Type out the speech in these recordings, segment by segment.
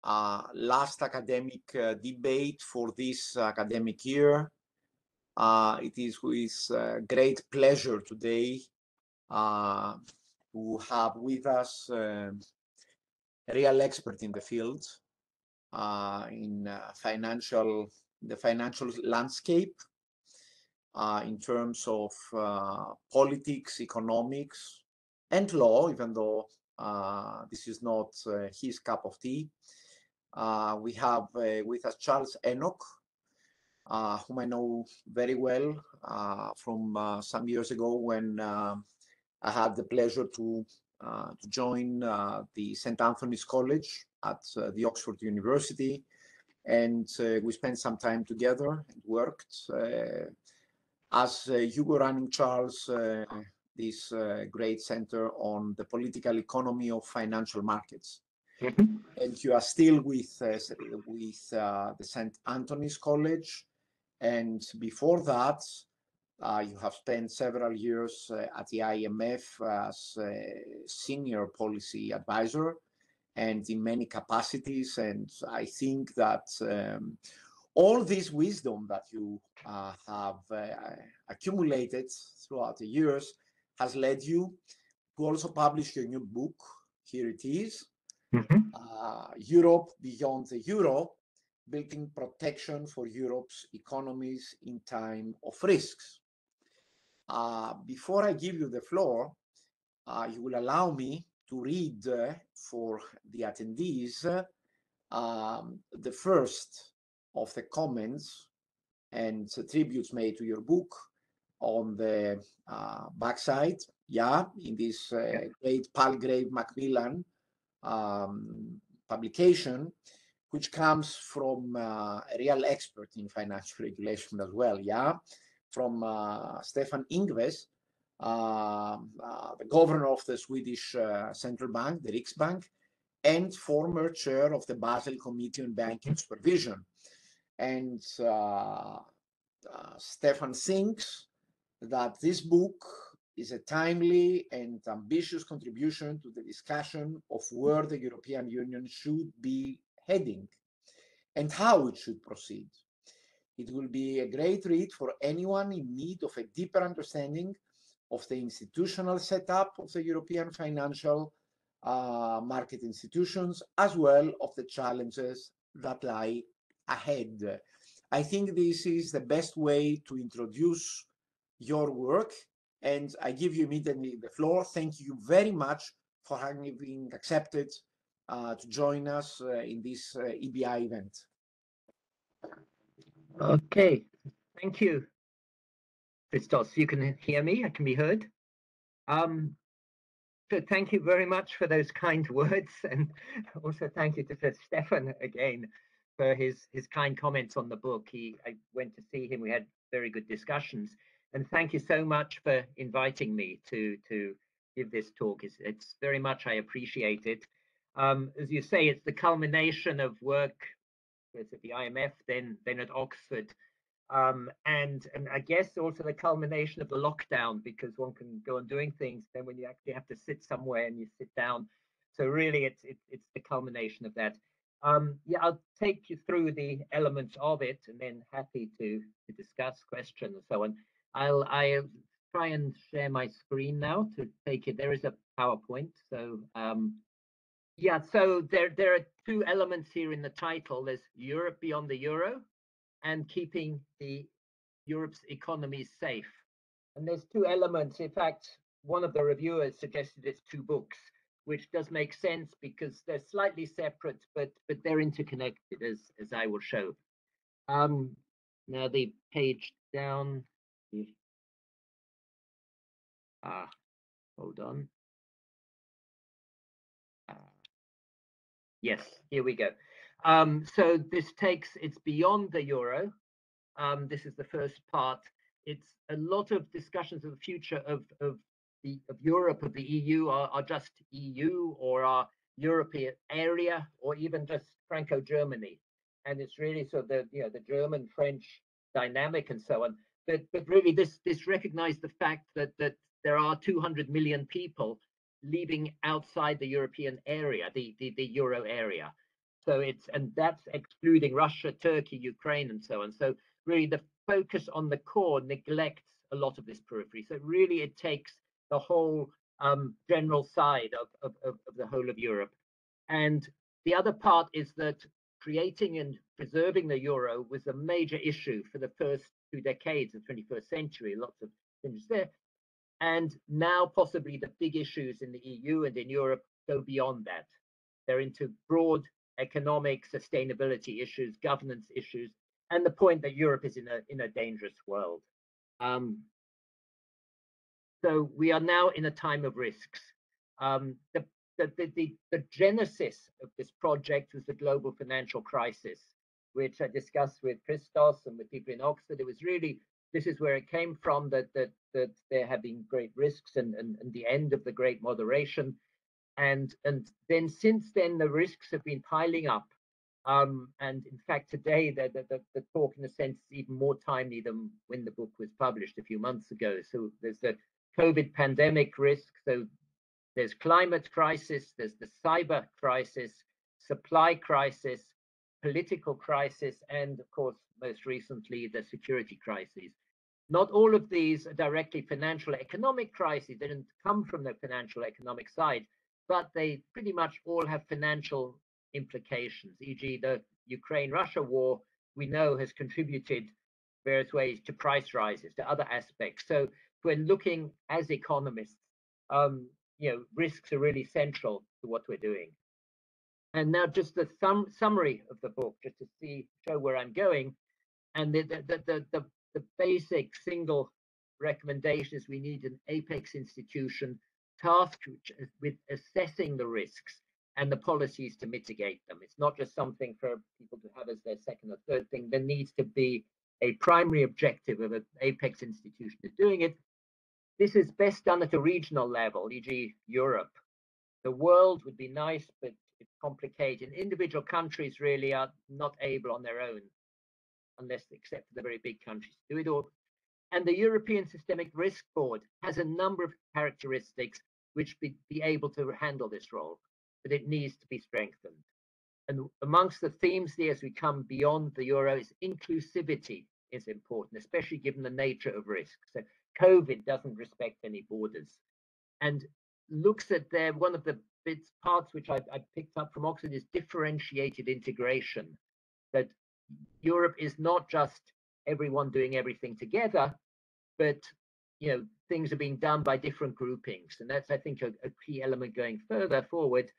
last academic debate for this academic year. It is with great pleasure today to have with us a real expert in the field in the financial landscape in terms of politics, economics, and law, even though this is not his cup of tea. We have with us Charles Enoch, whom I know very well from some years ago when I had the pleasure to join the St. Anthony's College at the Oxford University, and we spent some time together and worked as you were running, Charles, this great center on the political economy of financial markets. Mm-hmm. And you are still with the St. Anthony's College, and before that, you have spent several years at the IMF as a senior policy advisor and in many capacities. And I think that all this wisdom that you have accumulated throughout the years has led you to also publish your new book. Here it is, Europe Beyond the Euro, Building Protection for Europe's Economies in Time of Risks. Before I give you the floor, you will allow me to read for the attendees the first of the comments and tributes made to your book on the backside, in this great Palgrave Macmillan publication, which comes from a real expert in financial regulation as well, from Stefan Ingves, the governor of the Swedish Central Bank, the Riksbank, and former chair of the Basel Committee on Banking Supervision. And Stefan thinks that this book is a timely and ambitious contribution to the discussion of where the European Union should be heading and how it should proceed. It will be a great read for anyone in need of a deeper understanding of the institutional setup of the European financial market institutions, as well of the challenges that lie ahead. I think this is the best way to introduce your work, and I give you immediately the floor. Thank you very much for having accepted to join us in this EBI event. Okay, thank you, Christos. You can hear me, I can be heard. So thank you very much for those kind words, and also thank you to Stefan again for his kind comments on the book. I went to see him, we had very good discussions, and thank you so much for inviting me to give this talk. It's very much, I appreciate it. As you say, it's the culmination of work at the IMF, then at Oxford, and I guess also the culmination of the lockdown, because one can go on doing things, then when you actually have to sit somewhere and you sit down. So really, it's the culmination of that. I'll take you through the elements of it, and then happy to discuss questions and so on. I'll try and share my screen now to take it. There is a PowerPoint, so so there are two elements here in the title. There's Europe Beyond the Euro and keeping Europe's economies safe. And there's two elements. In fact, one of the reviewers suggested it's two books, which does make sense because they're slightly separate, but they're interconnected, as I will show. Now the page down. Hold on. Yes, here we go. So this it's beyond the euro. This is the first part. It's a lot of discussions of the future of Europe, of the EU, are just EU or our European area, or even just Franco-Germany. And it's really sort of the German-French dynamic and so on. But really, this recognized the fact that there are 200 million people living outside the European area, the euro area. So and that's excluding Russia, Turkey, Ukraine, and so on. So really the focus on the core neglects a lot of this periphery. So really it takes the whole general side of the whole of Europe. And the other part is that creating and preserving the euro was a major issue for the first 2 decades of the 21st century, lots of things there. And now possibly the big issues in the EU and in Europe go beyond that. They're into broad economic sustainability issues, governance issues, and the point that Europe is in a dangerous world. So we are now in a time of risks. The genesis of this project was the global financial crisis, which I discussed with Christos and with people in Oxford. It was really, this is where it came from, that there have been great risks and the end of the great moderation. And then since then, the risks have been piling up. And in fact, today, the talk, in a sense, is even more timely than when the book was published a few months ago. So there's the COVID pandemic risk. So there's climate crisis, there's the cyber crisis, supply crisis, political crisis, and of course, most recently, the security crises. Not all of these are directly financial economic crises. They didn't come from the financial economic side, but they pretty much all have financial implications. E.g., the Ukraine-Russia war, we know, has contributed various ways to price rises, to other aspects. So when looking as economists, risks are really central to what we're doing. And now just the summary of the book, just to show where I'm going. And the basic single recommendation is we need an apex institution tasked with assessing the risks and the policies to mitigate them. It's not just something for people to have as their second or third thing. There needs to be a primary objective of an apex institution of doing it. This is best done at a regional level, e.g. Europe. The world would be nice, but it's complicated. Individual countries really are not able on their own, unless except for the very big countries, to do it all. And the European Systemic Risk Board has a number of characteristics which be able to handle this role, but it needs to be strengthened. And amongst the themes there, as we come beyond the euro, is inclusivity is important, especially given the nature of risk. So COVID doesn't respect any borders, and looks at one of the parts which I picked up from Oxford is differentiated integration. That Europe is not just everyone doing everything together, but things are being done by different groupings, and that's, I think, a key element going further forward.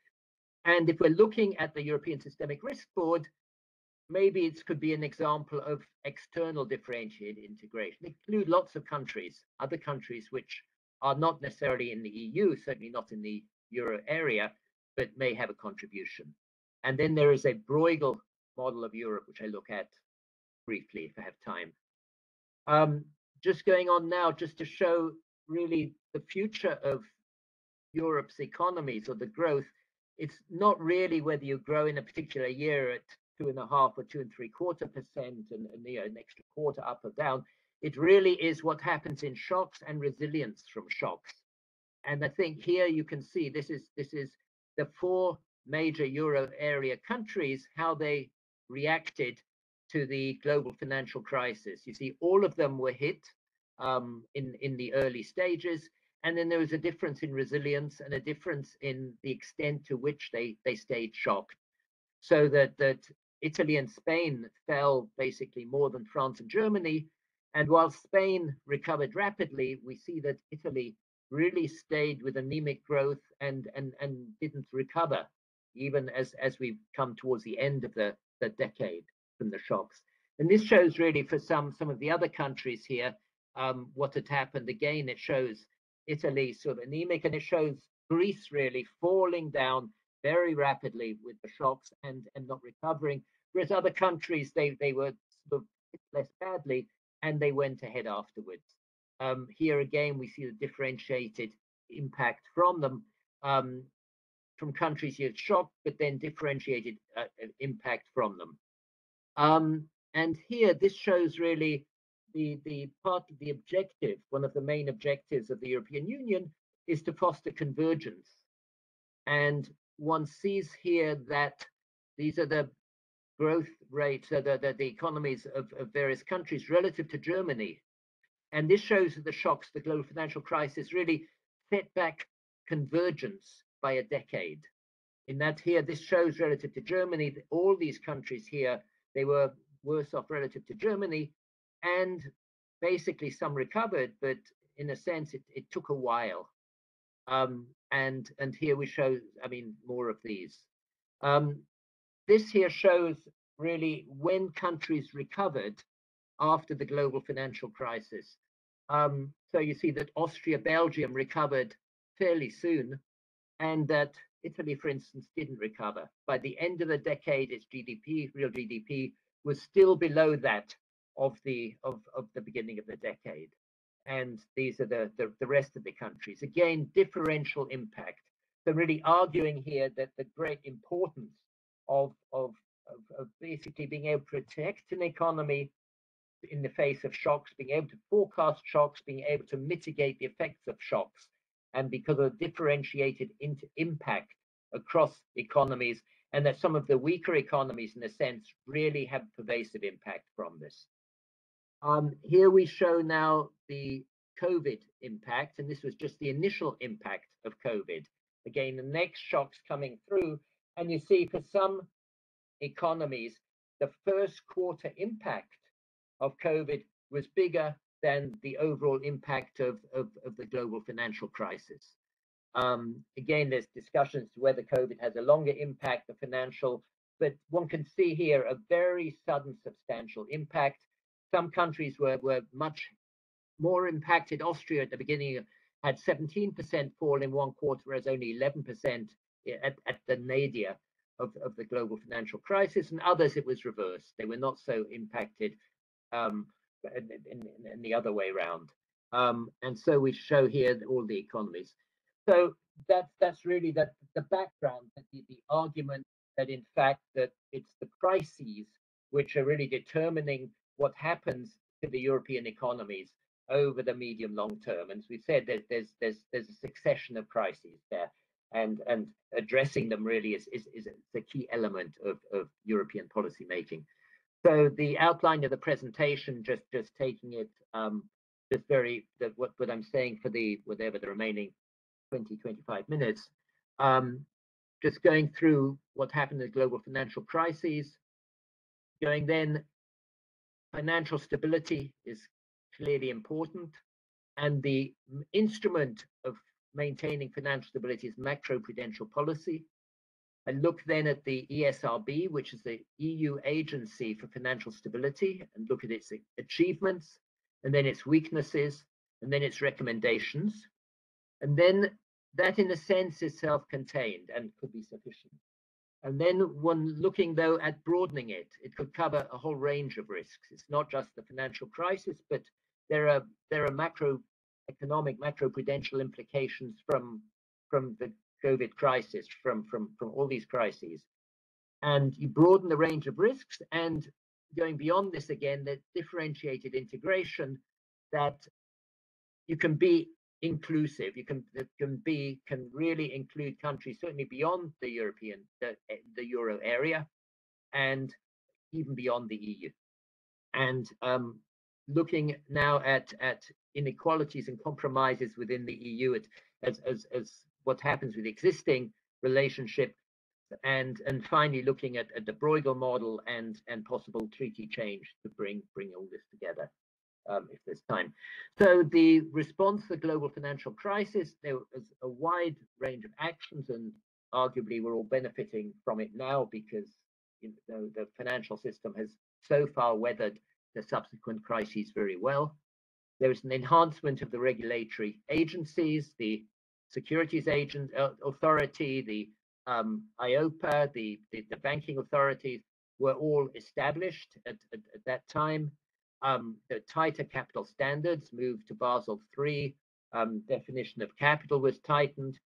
And if we're looking at the European Systemic Risk Board, maybe it could be an example of external differentiated integration. Include lots of countries, other countries which are not necessarily in the EU, certainly not in the euro area, but may have a contribution. And then there is a Breugel model of Europe, which I look at briefly if I have time. Just going on now, just to show really the future of Europe's economies or the growth. It's not really whether you grow in a particular year at 2.5 or 2.75%, and an extra quarter up or down. It really is what happens in shocks and resilience from shocks. And I think here you can see this is the 4 major euro area countries, how they reacted to the global financial crisis. You see, all of them were hit in the early stages. And then there was a difference in resilience and a difference in the extent to which they stayed shocked. So that Italy and Spain fell basically more than France and Germany. And while Spain recovered rapidly, we see that Italy really stayed with anemic growth and didn't recover, even as we've come towards the end of the decade from the shocks. And this shows really for some of the other countries here what had happened. Again, it shows Italy sort of anemic, and it shows Greece really falling down very rapidly with the shocks and not recovering, whereas other countries, they were sort of hit less badly and they went ahead afterwards. Here again, we see the differentiated impact from them, from countries here shocked, but then differentiated impact from them. And here, this shows really the part of the objective, one of the main objectives of the European Union is to foster convergence. And one sees here that these are the growth rates, the economies of various countries relative to Germany. And this shows that the shocks, the global financial crisis, really set back convergence by a decade. In that here, this shows relative to Germany, that all these countries here, they were worse off relative to Germany, and basically some recovered, but in a sense, it took a while. And here we show, I mean, more of these. This here shows really when countries recovered after the global financial crisis. So you see that Austria, Belgium recovered fairly soon, and that Italy, for instance, didn't recover. By the end of the decade, its GDP, real GDP, was still below that of the beginning of the decade. And these are the rest of the countries. Again, differential impact. So really arguing here that the great importance of basically being able to protect an economy in the face of shocks, being able to forecast shocks, being able to mitigate the effects of shocks, and because of differentiated impact across economies, and that some of the weaker economies, in a sense, really have pervasive impact from this. Here we show now the COVID impact, and this was just the initial impact of COVID. Again, the next shocks coming through, and you see for some economies, the first quarter impact of COVID was bigger than the overall impact of the global financial crisis. Again, there's discussions to whether COVID has a longer impact, the financial, but one can see here a very sudden substantial impact. Some countries were much more impacted. Austria at the beginning had 17% fall in one quarter, whereas only 11% at the nadir of the global financial crisis, and others it was reversed. They were not so impacted in the other way around. And so we show here all the economies. So that's really the background, the argument that in fact that it's the crises which are really determining what happens to the European economies over the medium long term. And as we said, there's a succession of crises there, and addressing them really is the key element of European policy making. So the outline of the presentation, just taking it, just very what I'm saying for the whatever the remaining 20-25 minutes, just going through what happened in the global financial crises, going then financial stability is clearly important, and the instrument of maintaining financial stability is macroprudential policy. I look then at the ESRB, which is the EU agency for financial stability, and look at its achievements, and then its weaknesses, and then its recommendations. And then that, in a sense, is self-contained and could be sufficient. And then one looking, though, at broadening it, it could cover a whole range of risks. It's not just the financial crisis, but there are macroeconomic, macroprudential implications from the COVID crisis, from all these crises. And you broaden the range of risks, and going beyond this again, that differentiated integration, that you can be inclusive, you can really include countries certainly beyond the euro area, and even beyond the EU. And looking now at inequalities and compromises within the EU as what happens with existing relationship, and finally looking at the Breugel model and possible treaty change to bring all this together, if there's time. So the response to the global financial crisis, there was a wide range of actions, and arguably we're all benefiting from it now because the financial system has so far weathered the subsequent crises very well. There was an enhancement of the regulatory agencies, the Securities Authority, the IOPA, the banking authorities were all established at that time. The tighter capital standards moved to Basel III. Definition of capital was tightened.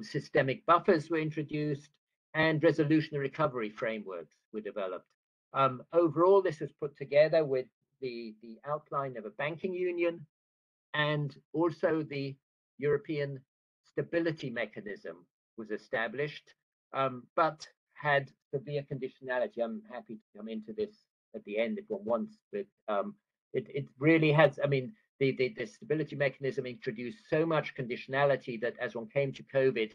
Systemic buffers were introduced, and resolution and recovery frameworks were developed. Overall, this was put together with the outline of a banking union, and also the European stability mechanism was established. But had severe conditionality. I'm happy to come into this at the end if one wants, but it really has. I mean, the stability mechanism introduced so much conditionality that as one came to COVID,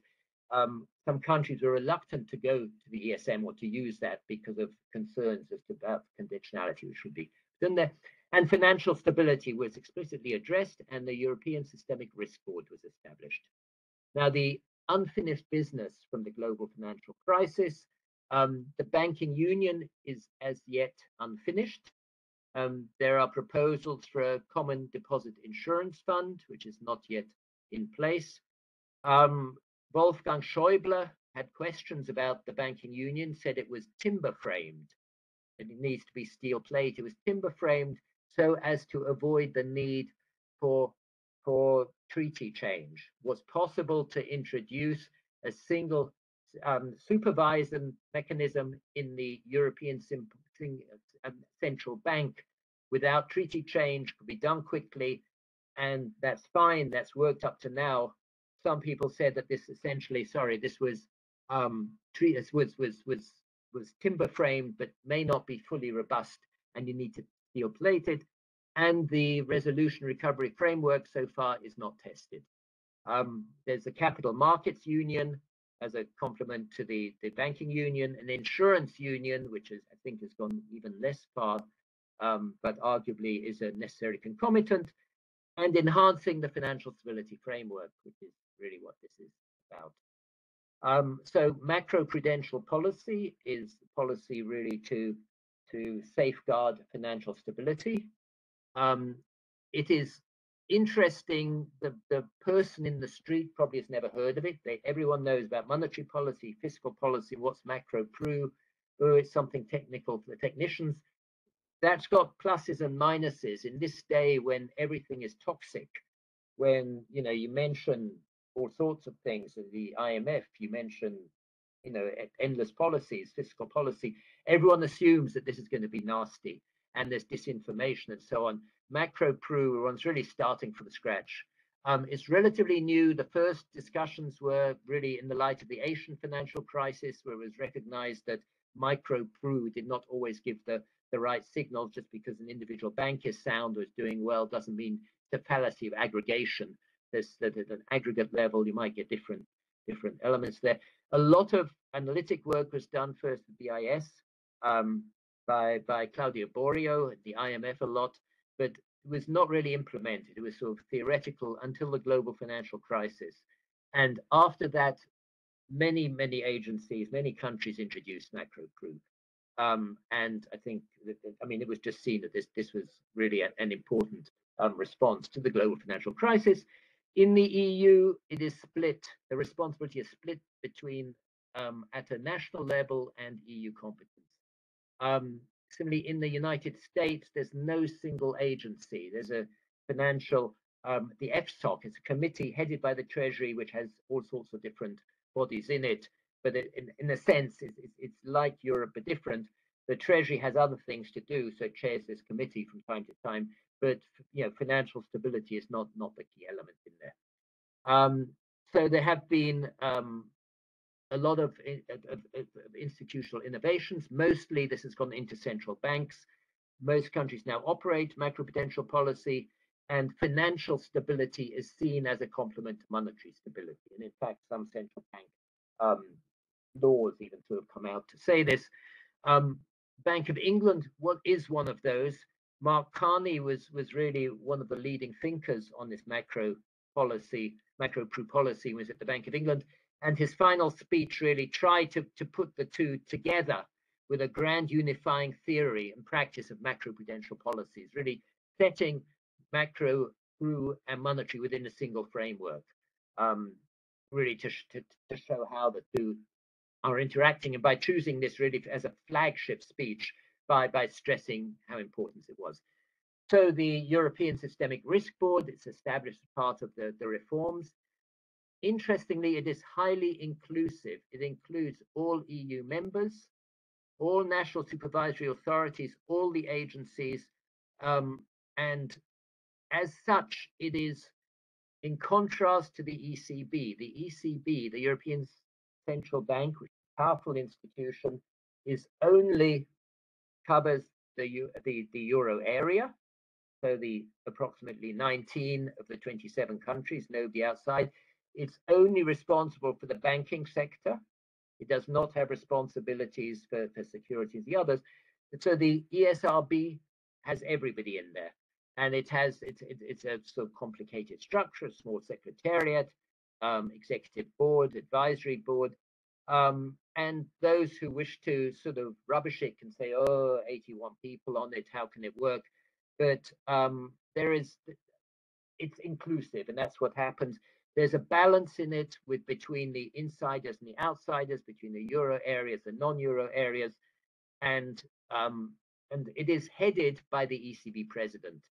some countries were reluctant to go to the ESM or to use that because of concerns as to about conditionality, which would be done there. And financial stability was explicitly addressed, and the European Systemic Risk Board was established. Now, the unfinished business from the global financial crisis, the banking union is as yet unfinished. There are proposals for a common deposit insurance fund, which is not yet in place. Wolfgang Schäuble had questions about the banking union, said it was timber framed, and it needs to be steel plate. It was timber framed so as to avoid the need for treaty change. It was possible to introduce a single supervision mechanism in the European Central Bank without treaty change, could be done quickly, and that's fine. That's worked up to now. Some people said that this essentially, this was was timber framed, but may not be fully robust, and you need to steel plate it. And the resolution recovery framework so far is not tested. There's a capital markets union as a complement to the banking union, an insurance union, which is, I think, has gone even less far, but arguably is a necessary concomitant, and enhancing the financial stability framework, which is really what this is about. So macroprudential policy is policy really to safeguard financial stability. It is interesting. The person in the street probably has never heard of it. Everyone knows about monetary policy, fiscal policy. What's macropru? Oh, it's something technical for the technicians. That's got pluses and minuses in this day when everything is toxic. When you mention all sorts of things, the IMF, you mention endless policies, fiscal policy. Everyone assumes that this is going to be nasty, and there's disinformation and so on. Macropru, one's really starting from scratch. It's relatively new. The first discussions were really in the light of the Asian financial crisis, where it was recognized that micropru did not always give the right signal. Just because an individual bank is sound or is doing well doesn't mean the fallacy of aggregation. There's at an aggregate level, you might get different elements there. A lot of analytic work was done first at BIS by Claudio Borio at the IMF a lot, but it was not really implemented. It was sort of theoretical until the global financial crisis. And after that, many agencies, many countries introduced macropru. And I think, it was just seen that this was really an important response to the global financial crisis. In the EU, it is split. The responsibility is split between at a national level and EU competence. Similarly, in the United States, there's no single agency. There's a financial, the FSOC is a committee headed by the Treasury, which has all sorts of different bodies in it. But in a sense, it's like Europe, but different. The Treasury has other things to do, so it chairs this committee from time to time. But financial stability is not the key element in there. So there have been a lot of institutional innovations. Mostly this has gone into central banks. Most countries now operate macroprudential policy, and financial stability is seen as a complement to monetary stability. And in fact, some central bank laws even to have come out to say this. Bank of England is one of those. Mark Carney was really one of the leading thinkers on this macropru policy, was at the Bank of England. And his final speech really tried to put the two together with a grand unifying theory and practice of macroprudential policies, really setting macropru and monetary within a single framework, really to show how the two are interacting, and by choosing this really as a flagship speech, by stressing how important it was. So the European Systemic Risk Board, it's established as part of the reforms. Interestingly, it is highly inclusive. It includes all EU members, all national supervisory authorities, all the agencies, and as such, it is in contrast to the ECB. The ECB, the European Central Bank, which powerful institution, is only covers the euro area, so the approximately 19 of the 27 countries, nobody outside. It's only responsible for the banking sector. It does not have responsibilities for securities, the others. So the ESRB has everybody in there, and it's a sort of complicated structure, a small secretariat, executive board, advisory board, and those who wish to sort of rubbish it can say, oh, 81 people on it, how can it work? But it's inclusive, and that's what happens. There's a balance in it between the insiders and the outsiders, between the euro areas and non-euro areas, and it is headed by the ECB president,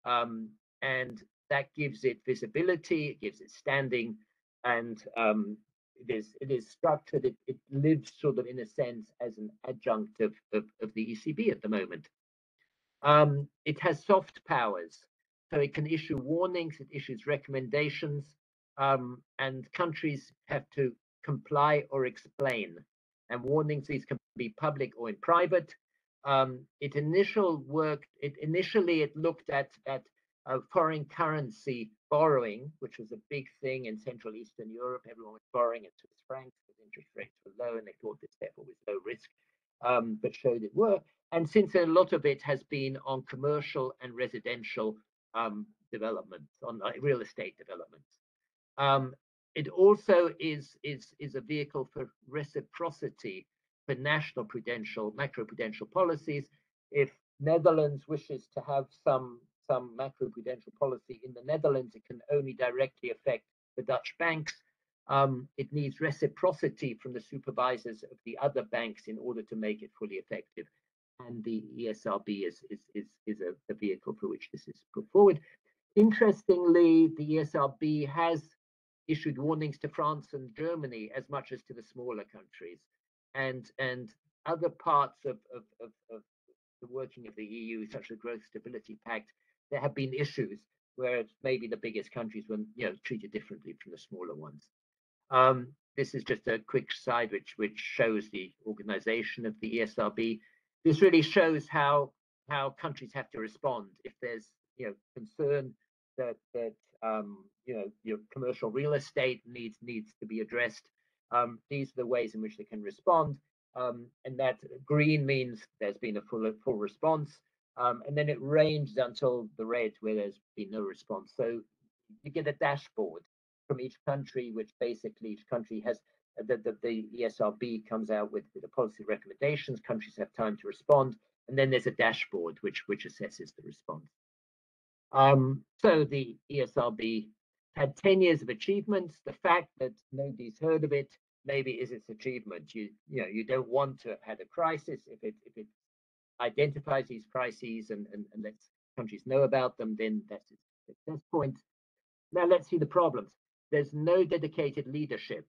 and that gives it visibility, it gives it standing, and it is structured. It lives sort of in a sense as an adjunct of the ECB at the moment. It has soft powers, so it can issue warnings, it issues recommendations, and countries have to comply or explain. And warnings, these can be public or in private. It initially looked at foreign currency borrowing, which was a big thing in Central Eastern Europe. Everyone was borrowing in Swiss francs because interest rates were low, and they thought this therefore was low risk, but showed it worked. And since a lot of it has been on commercial and residential developments, on real estate developments. It also is a vehicle for reciprocity for national macroprudential policies. If Netherlands wishes to have some macroprudential policy in the Netherlands, it can only directly affect the Dutch banks. It needs reciprocity from the supervisors of the other banks in order to make it fully effective. And the ESRB is a vehicle for which this is put forward. Interestingly, the ESRB has issued warnings to France and Germany as much as to the smaller countries, and other parts of the working of the EU, such as the Growth Stability Pact. There have been issues where maybe the biggest countries were treated differently from the smaller ones. This is just a quick slide which shows the organization of the ESRB. This really shows how countries have to respond if there's concern that your commercial real estate needs to be addressed. These are the ways in which they can respond, and that green means there's been a full response, and then it ranges until the red where there's been no response. So you get a dashboard from each country, which basically each country has the ESRB comes out with the policy recommendations. Countries have time to respond, and then there's a dashboard which assesses the response. So the ESRB had 10 years of achievements. The fact that nobody's heard of it maybe is its achievement. You don't want to have had a crisis. If it identifies these crises and lets countries know about them, then that's its success point. Now let's see the problems. There's no dedicated leadership.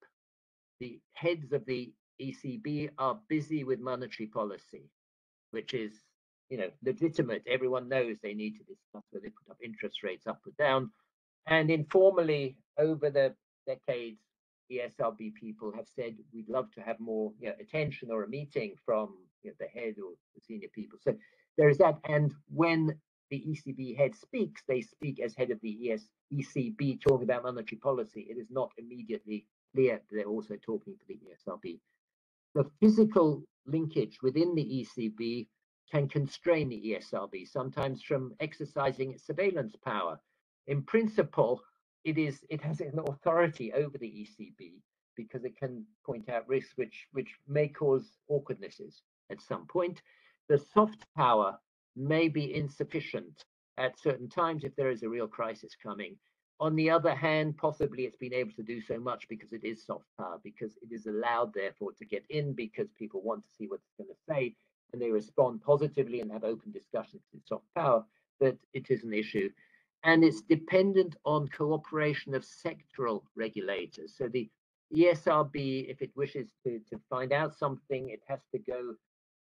The heads of the ECB are busy with monetary policy, which is legitimate. Everyone knows they need to discuss whether they put up interest rates up or down. And informally, over the decades, the ESRB people have said, we'd love to have more attention or a meeting from the head or the senior people. So there is that. And when the ECB head speaks, they speak as head of the ECB talking about monetary policy. It is not immediately clear that they're also talking to the ESRB. The physical linkage within the ECB can constrain the ESRB, sometimes from exercising its surveillance power. In principle, it has an authority over the ECB because it can point out risks which may cause awkwardnesses at some point. The soft power may be insufficient at certain times if there is a real crisis coming. On the other hand, possibly it's been able to do so much because it is soft power, because it is allowed, therefore, to get in because people want to see what it's going to say, and they respond positively and have open discussions with soft power, but it is an issue. And it's dependent on cooperation of sectoral regulators. So the ESRB, if it wishes to find out something, it has to go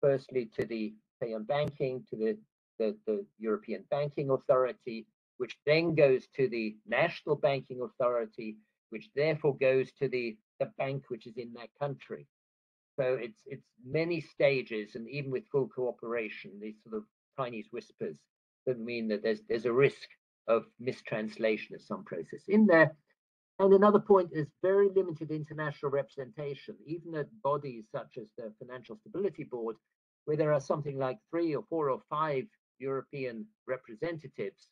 firstly to the, say, on banking, to the European Banking Authority, which then goes to the National Banking Authority, which therefore goes to the bank which is in that country. So it's many stages, and even with full cooperation, these sort of Chinese whispers that mean that there's a risk of mistranslation of some process in there. And another point is very limited international representation, even at bodies such as the Financial Stability Board, where there are something like 3 or 4 or 5 European representatives.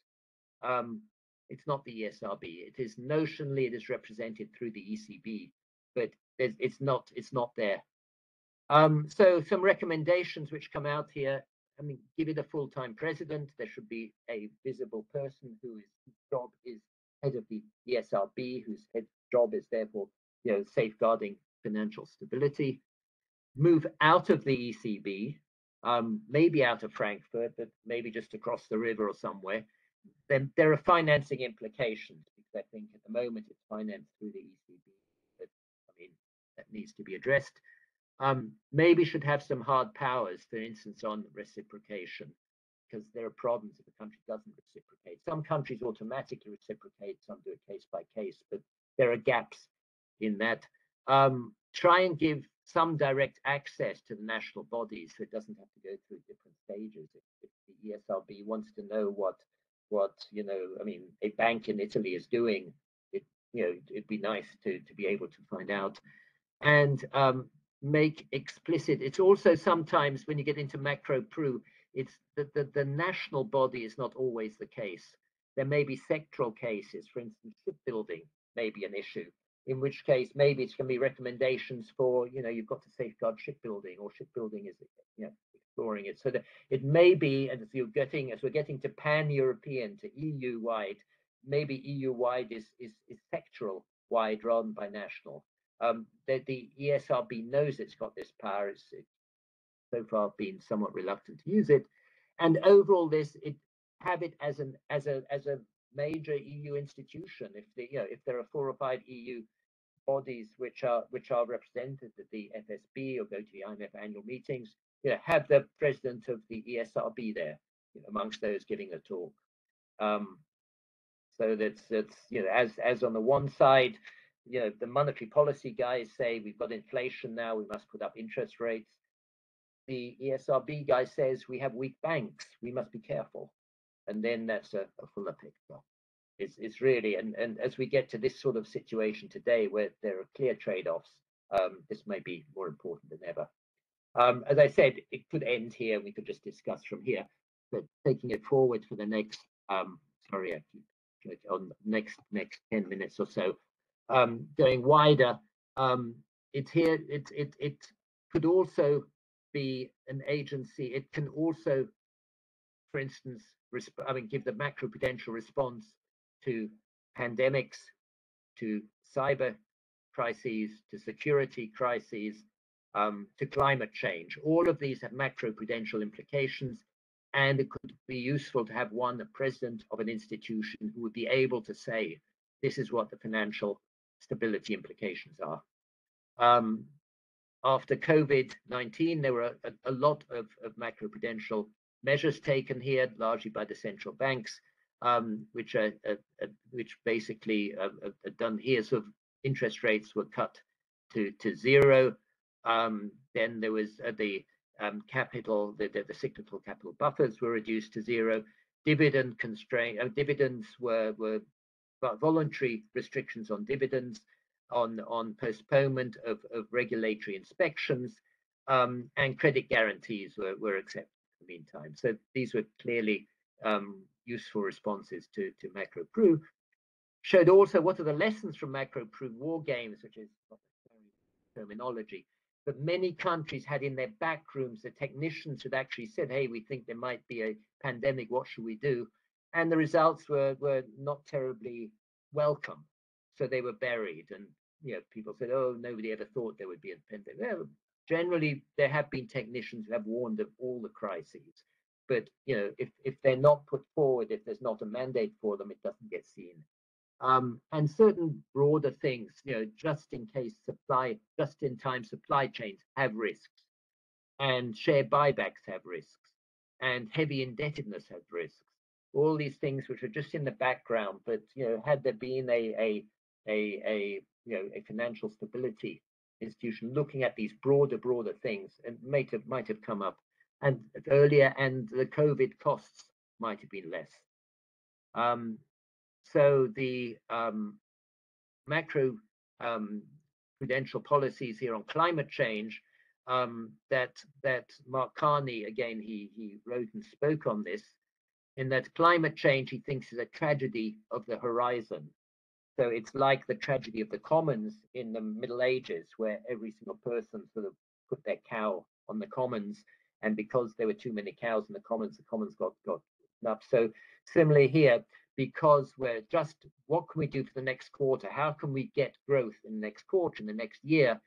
It's not the ESRB. It is notionally, it is represented through the ECB, but it's not there. So some recommendations which come out here. I mean, give it a full-time president. There should be a visible person whose job is head of the ESRB, whose job is therefore, safeguarding financial stability. Move out of the ECB, maybe out of Frankfurt, but maybe just across the river or somewhere. Then there are financing implications, because I think at the moment it's financed through the ECB, but I mean, that needs to be addressed. Maybe should have some hard powers, for instance, on reciprocation, because there are problems if a country doesn't reciprocate. Some countries automatically reciprocate, some do it case by case, but there are gaps in that. Try and give some direct access to the national bodies, so it doesn't have to go through different stages. If the ESRB wants to know what I mean, a bank in Italy is doing, it'd be nice to be able to find out. And make explicit. It's also sometimes when you get into macro-pru, it's the national body is not always the case. There may be sectoral cases, for instance, shipbuilding may be an issue, in which case maybe it's going to be recommendations for, you've got to safeguard shipbuilding, or shipbuilding is, exploring it. So that it may be, as we're getting to pan-European, to EU-wide, maybe EU-wide is sectoral wide rather than by national. The ESRB knows it's got this power. It's so far been somewhat reluctant to use it, and overall, have it as a major EU institution. If there are 4 or 5 EU bodies which are represented at the FSB or go to the IMF annual meetings, have the president of the ESRB there, amongst those giving a talk. So that's as on the one side, the monetary policy guys say we've got inflation now, we must put up interest rates. The ESRB guy says we have weak banks, we must be careful. And then that's a fuller picture. It's really, and as we get to this sort of situation today where there are clear trade-offs, this may be more important than ever. As I said, it could end here, we could just discuss from here, but taking it forward for the next, sorry, I keep on next 10 minutes or so. Going wider, it's here. It could also be an agency. It can also, for instance, give the macroprudential response to pandemics, to cyber crises, to security crises, to climate change. All of these have macroprudential implications, and it could be useful to have a president of an institution who would be able to say, this is what the financial stability implications are. After COVID-19, there were a lot of macroprudential measures taken here, largely by the central banks, which basically are done here. So interest rates were cut to 0. Then there was the capital, the cyclical capital buffers were reduced to 0. Dividend constraint, dividends were voluntary restrictions on dividends, on postponement of regulatory inspections, and credit guarantees were accepted in the meantime. So these were clearly useful responses to macro-pru. Showed also what are the lessons from macro-pru war games, which is not necessarily terminology, but many countries had in their back rooms the technicians who actually said, hey, we think there might be a pandemic, what should we do? And the results were not terribly welcome. So they were buried, and people said, oh, nobody ever thought there would be a pandemic. Well, generally, there have been technicians who have warned of all the crises, but if they're not put forward, if there's not a mandate for them, it doesn't get seen. And certain broader things, just in time supply chains have risks, and share buybacks have risks, and heavy indebtedness have risks. All these things which are just in the background, but had there been a financial stability institution looking at these broader things, and might have come up and earlier, and the COVID costs might have been less. So the macro prudential policies here on climate change, that Mark Carney, again, he wrote and spoke on this, in that climate change he thinks is a tragedy of the horizon. So it's like the tragedy of the commons in the Middle Ages, where every single person sort of put their cow on the commons, and because there were too many cows in the commons got up. So similarly here, because we're just, what can we do for the next quarter? How can we get growth in the next quarter, in the next year?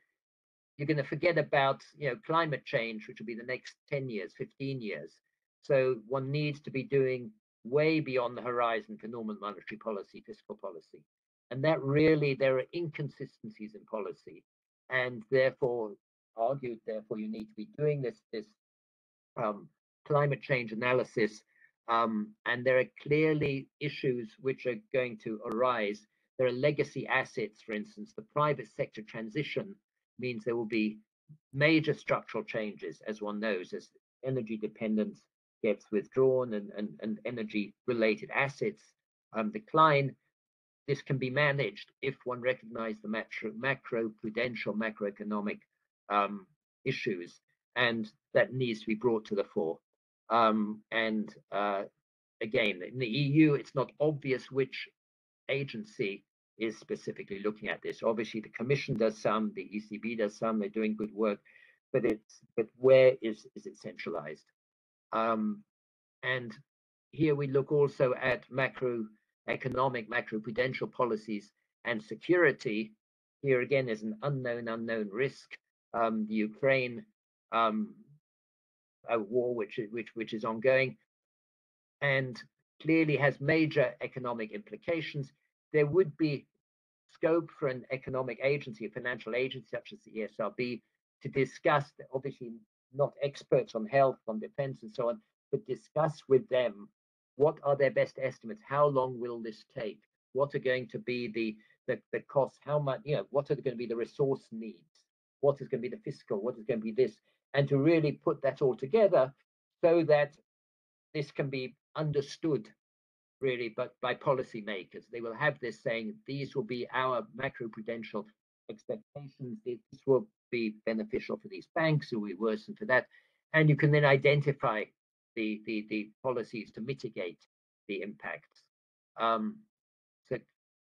You're going to forget about, climate change, which will be the next 10 years, 15 years. So one needs to be doing way beyond the horizon for normal monetary policy, fiscal policy. And that really, there are inconsistencies in policy, and therefore you need to be doing this climate change analysis. And there are clearly issues which are going to arise. There are legacy assets, for instance. The private sector transition means there will be major structural changes, as one knows, as energy dependence gets withdrawn and energy related assets decline. This can be managed if one recognizes the macroprudential, macroeconomic issues, and that needs to be brought to the fore. And again, in the EU, it's not obvious which agency is specifically looking at this. Obviously, the Commission does some, the ECB does some, they're doing good work, but where is it centralized? And here we look also at macroeconomic, macroprudential policies and security. Here again, there's an unknown risk. The Ukraine war, which is ongoing, and clearly has major economic implications. There would be scope for an economic agency, a financial agency such as the ESRB, to discuss, obviously not experts on health, on defense and so on, but discuss with them what are their best estimates, how long will this take, what are going to be the costs, how much, what are going to be the resource needs, what is going to be the fiscal, what is going to be this, and to really put that all together so that this can be understood really, but by policymakers. They will have this saying, these will be our macroprudential expectations, this will be beneficial for these banks, or we worsen for that, and you can then identify the policies to mitigate the impacts. So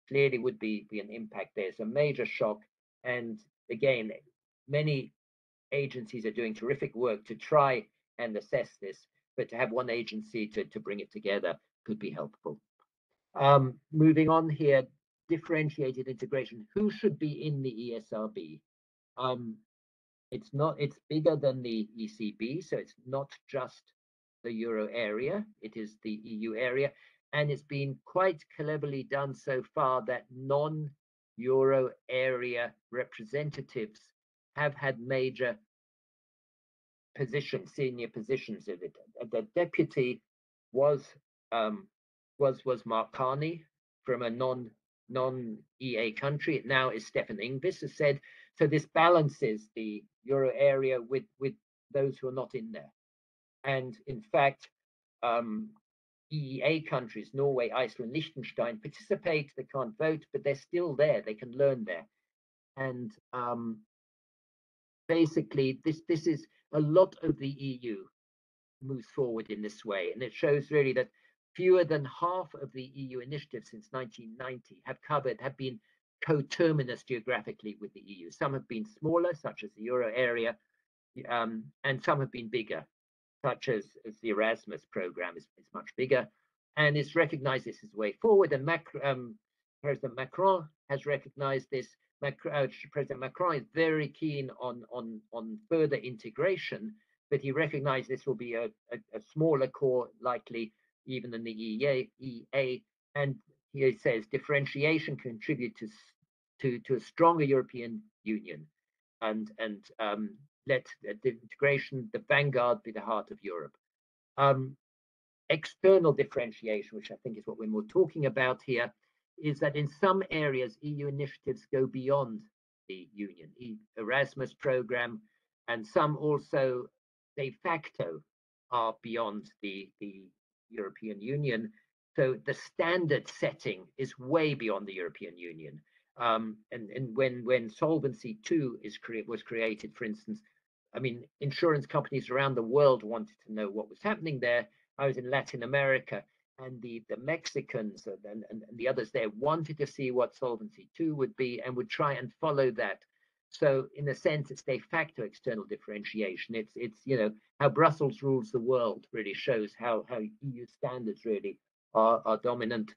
clearly would be an impact. There's a major shock, and again, many agencies are doing terrific work to try and assess this, but to have one agency to bring it together could be helpful. Moving on here, differentiated integration. Who should be in the ESRB? It's bigger than the ECB, so it's not just the euro area, it is the EU area, and it's been quite cleverly done so far that non-euro area representatives have had major positions, senior positions in it. The deputy was Mark Carney from a non-EA country. It now is Stefan Ingves has said. So this balances the euro area with those who are not in there. And in fact, EEA countries, Norway, Iceland, Liechtenstein, participate. They can't vote, but they're still there. They can learn there. And basically, this is a lot of the EU moves forward in this way. And it shows really that fewer than half of the EU initiatives since 1990 have been coterminous geographically with the EU. Some have been smaller, such as the euro area, and some have been bigger, such as the Erasmus program is much bigger, and it's recognized this as the way forward. And President Macron has recognized this. President Macron is very keen on further integration, but he recognized this will be a smaller core, likely even than the EA, and he says differentiation contribute to a stronger European Union, and let the integration, the vanguard, be the heart of Europe. External differentiation, which I think is what we're more talking about here, is that in some areas EU initiatives go beyond the Union. Erasmus program, and some also de facto are beyond the European Union. So the standard setting is way beyond the European Union. And when Solvency II was created, for instance, I mean, insurance companies around the world wanted to know what was happening there. I was in Latin America, and the Mexicans and the others there wanted to see what Solvency II would be and would try and follow that. So in a sense, it's de facto external differentiation. It's how Brussels rules the world really shows how EU standards really are dominant.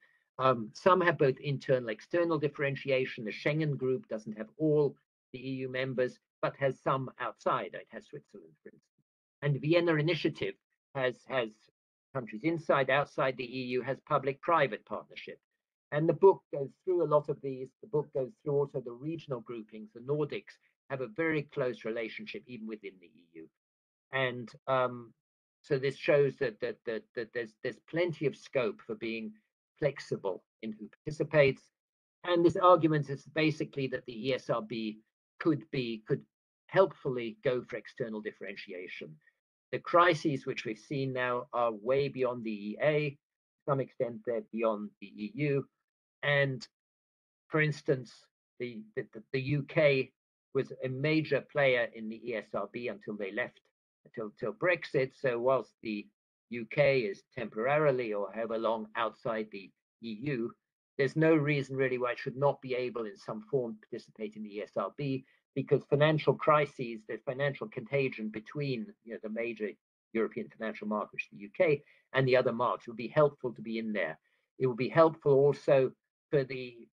Some have both internal external differentiation. The Schengen group doesn't have all the EU members, but has some outside. It has Switzerland, for instance. And the Vienna Initiative has countries inside, outside the EU, has public-private partnership. And the book goes through a lot of these. The book goes through also the regional groupings. The Nordics have a very close relationship even within the EU. And so this shows that there's plenty of scope for being flexible in who participates. And this argument is basically that the ESRB could helpfully go for external differentiation. The crises which we've seen now are way beyond the EA. To some extent, they're beyond the EU. And for instance, the UK was a major player in the ESRB until they left, until Brexit. So whilst the UK is temporarily or however long outside the EU, there's no reason really why it should not be able in some form to participate in the ESRB, because financial crises, there's financial contagion between the major European financial markets, the UK, and the other markets. It would be helpful to be in there. It would be helpful also for the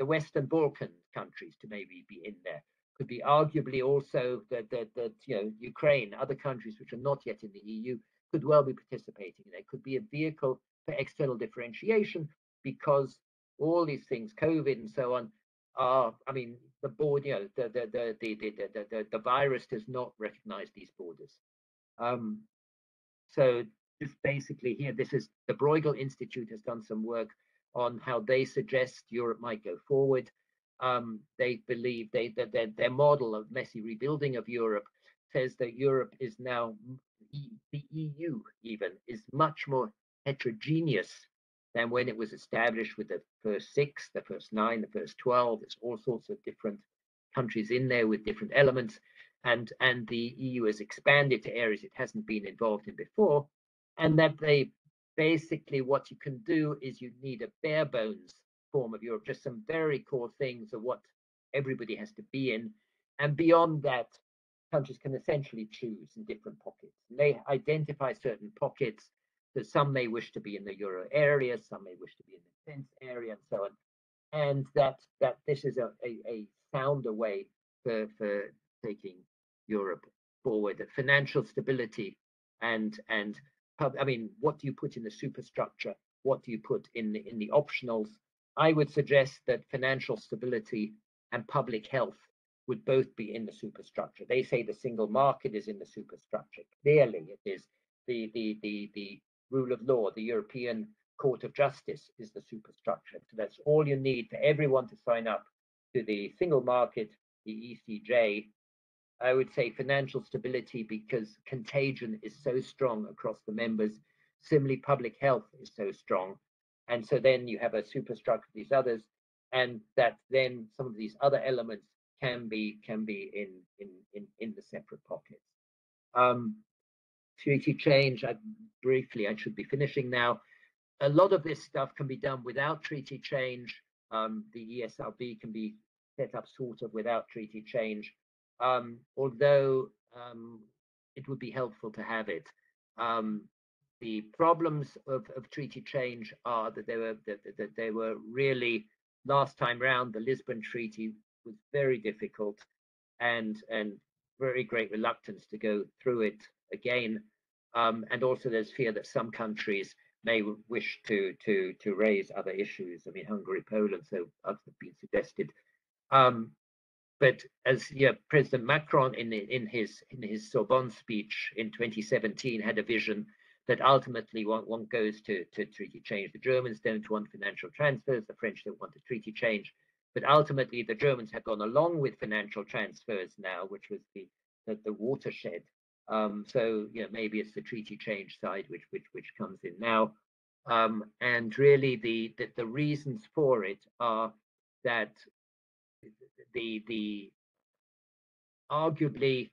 Western Balkan countries to maybe be in there. Could be arguably also that Ukraine, other countries which are not yet in the EU, could well be participating. There could be a vehicle for external differentiation, because all these things, COVID and so on, are, I mean, the board, the virus does not recognize these borders. So just basically here, this is the Breugel Institute has done some work on how they suggest Europe might go forward. They believe that their model of messy rebuilding of Europe says that Europe is now, the EU even, is much more heterogeneous than when it was established with the first 6, the first 9, the first 12. There's all sorts of different countries in there with different elements. And the EU has expanded to areas it hasn't been involved in before. And that they basically, what you can do is you need a bare bones form of Europe, just some very core things of what everybody has to be in. And beyond that, countries can essentially choose in different pockets. And they identify certain pockets that some may wish to be in the euro area, some may wish to be in the defense area, and so on. And that this is a sounder way for taking Europe forward. That financial stability and I mean, what do you put in the superstructure? What do you put in the optionals? I would suggest that financial stability and public health would both be in the superstructure. They say the single market is in the superstructure. Clearly, it is. The rule of law, the European Court of Justice is the superstructure. So that's all you need for everyone to sign up to the single market, the ECJ. I would say financial stability, because contagion is so strong across the members. Similarly, public health is so strong. And so then you have a superstructure of these others, and that then some of these other elements can be in the separate pockets. Treaty change, I should be finishing now. A lot of this stuff can be done without treaty change. The ESRB can be set up sort of without treaty change, although it would be helpful to have it. The problems of treaty change are that they were really, last time round, the Lisbon Treaty was very difficult, and very great reluctance to go through it again. And also there's fear that some countries may wish to raise other issues. I mean, Hungary, Poland, so others have been suggested. But as President Macron in his Sorbonne speech in 2017 had a vision that ultimately one goes to treaty change. The Germans don't want financial transfers, the French don't want a treaty change. But ultimately, the Germans have gone along with financial transfers now, which was the watershed. So maybe it's the treaty change side which comes in now. And really, the reasons for it are that the arguably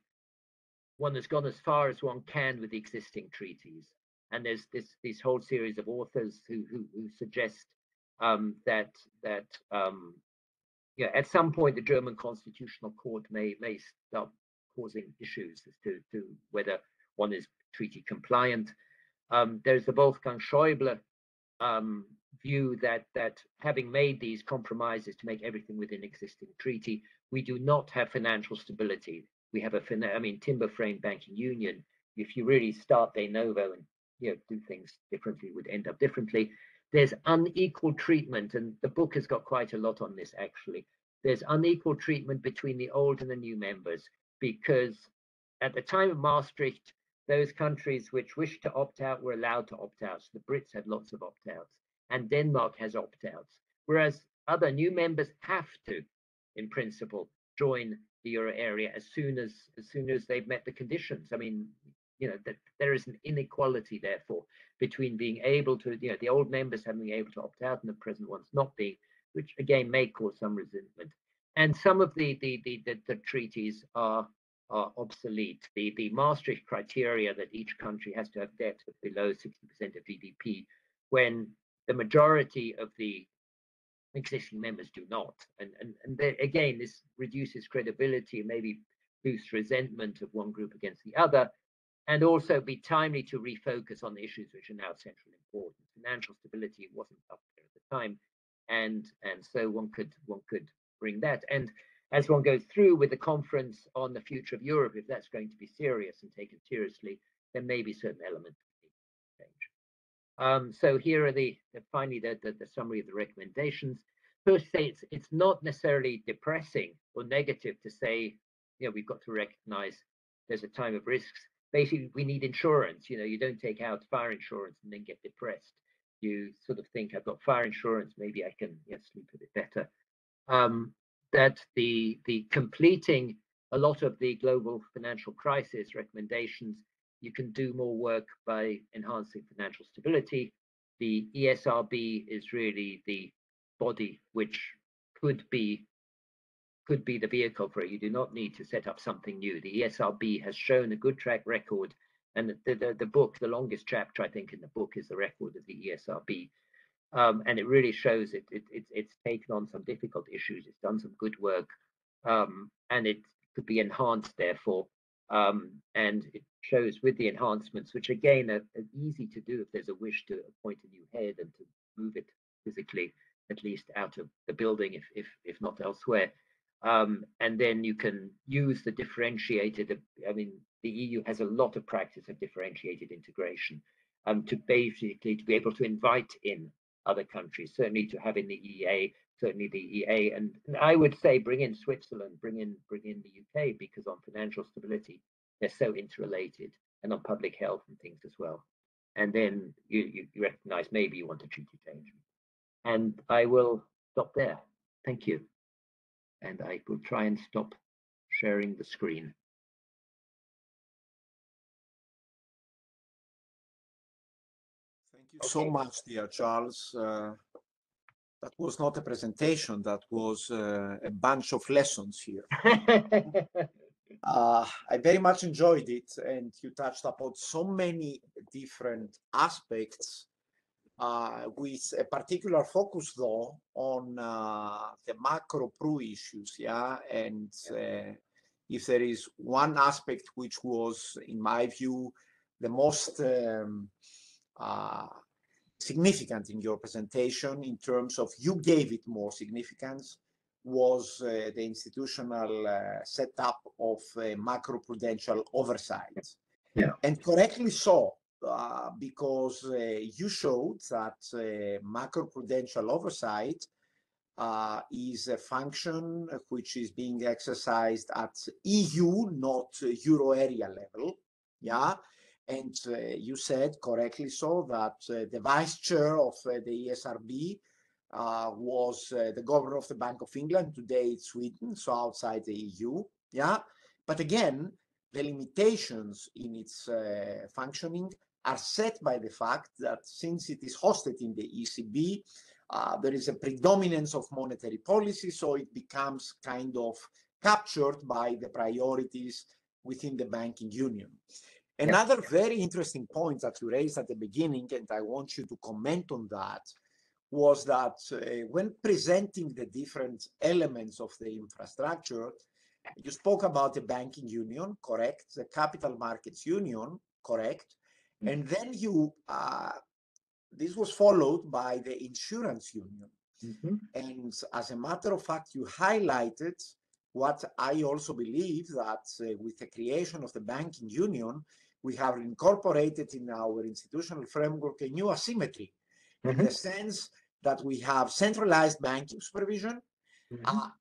one has gone as far as one can with the existing treaties, and there's this whole series of authors who suggest that at some point the German Constitutional Court may start causing issues as to whether one is treaty compliant. There's the Wolfgang Schäuble view that having made these compromises to make everything within existing treaty, we do not have financial stability. We have timber frame banking union. If you really start de novo and do things differently, would end up differently. There's unequal treatment, and the book has got quite a lot on this actually. There's unequal treatment between the old and the new members, because at the time of Maastricht, those countries which wished to opt out were allowed to opt out. So the Brits had lots of opt-outs, and Denmark has opt-outs, whereas other new members have to, in principle, join the euro area as soon as they've met the conditions. I mean, that there is an inequality, therefore, between being able to, the old members having been able to opt out and the present ones not being, which again may cause some resentment. And some of the treaties are obsolete. The Maastricht criteria that each country has to have debt of below 60% of GDP, when the majority of the existing members do not. And again, this reduces credibility and maybe boosts resentment of one group against the other, and also be timely to refocus on the issues which are now central importance. Financial stability wasn't up there at the time, and so one could bring that. And as one goes through with the conference on the future of Europe, if that's going to be serious and taken seriously, there may be certain elements that change. So here are finally the summary of the recommendations. First, say it's not necessarily depressing or negative to say, we've got to recognize there's a time of risks. Basically, we need insurance. You don't take out fire insurance and then get depressed. You sort of think, I've got fire insurance, maybe I can sleep a bit better. That the completing a lot of the global financial crisis recommendations, you can do more work by enhancing financial stability. The ESRB is really the body which could be the vehicle for it. You do not need to set up something new. The ESRB has shown a good track record, and the book, the longest chapter I think in the book, is the record of the ESRB. And it really shows it's taken on some difficult issues. It's done some good work, and it could be enhanced, therefore. And it shows with the enhancements, which again are easy to do if there's a wish to appoint a new head and to move it physically, at least out of the building, if not elsewhere. And then you can use the differentiated. The EU has a lot of practice of differentiated integration, to basically to be able to invite in other countries, certainly to have in the EEA, certainly the EA, and I would say bring in Switzerland, bring in the UK, because on financial stability they're so interrelated, and on public health and things as well. And then you recognize maybe you want a treaty change. And I will stop there. Thank you. And I will try and stop sharing the screen. Thank you so much, dear Charles. That was not a presentation, that was a bunch of lessons here. I very much enjoyed it, and you touched upon so many different aspects, with a particular focus, though, on the macro-pro issues, and if there is one aspect which was, in my view, the most significant in your presentation, in terms of you gave it more significance, was the institutional setup of macroprudential oversight. And correctly so, because you showed that macroprudential oversight is a function which is being exercised at EU, not euro area level. And you said correctly so that the vice chair of the ESRB was the governor of the Bank of England. Today it's Sweden, so outside the EU. Yeah, but again, the limitations in its functioning are set by the fact that since it is hosted in the ECB, there is a predominance of monetary policy, so it becomes kind of captured by the priorities within the banking union. Another very interesting point that you raised at the beginning, and I want you to comment on that, was that when presenting the different elements of the infrastructure, you spoke about the banking union, correct? The capital markets union, correct? And then you, this was followed by the insurance union. And as a matter of fact, you highlighted what I also believe, that with the creation of the banking union, we have incorporated in our institutional framework a new asymmetry, in the sense that we have centralized banking supervision,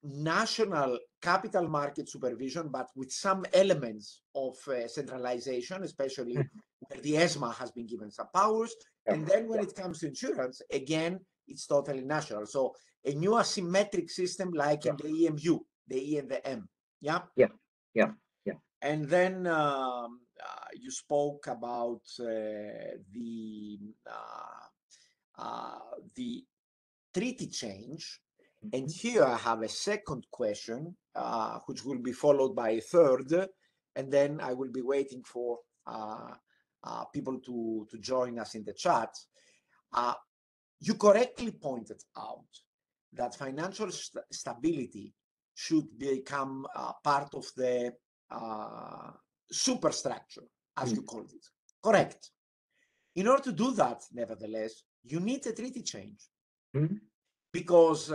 national capital market supervision, but with some elements of centralization, especially where the ESMA has been given some powers. And then when it comes to insurance, again, it's totally national. So a new asymmetric system like in the EMU, the E and the M. Yeah? And then you spoke about the treaty change. And here I have a second question, which will be followed by a third, and then I will be waiting for people to join us in the chat. You correctly pointed out that financial stability should become part of the superstructure, as you called it. Correct. In order to do that, nevertheless, you need a treaty change. Because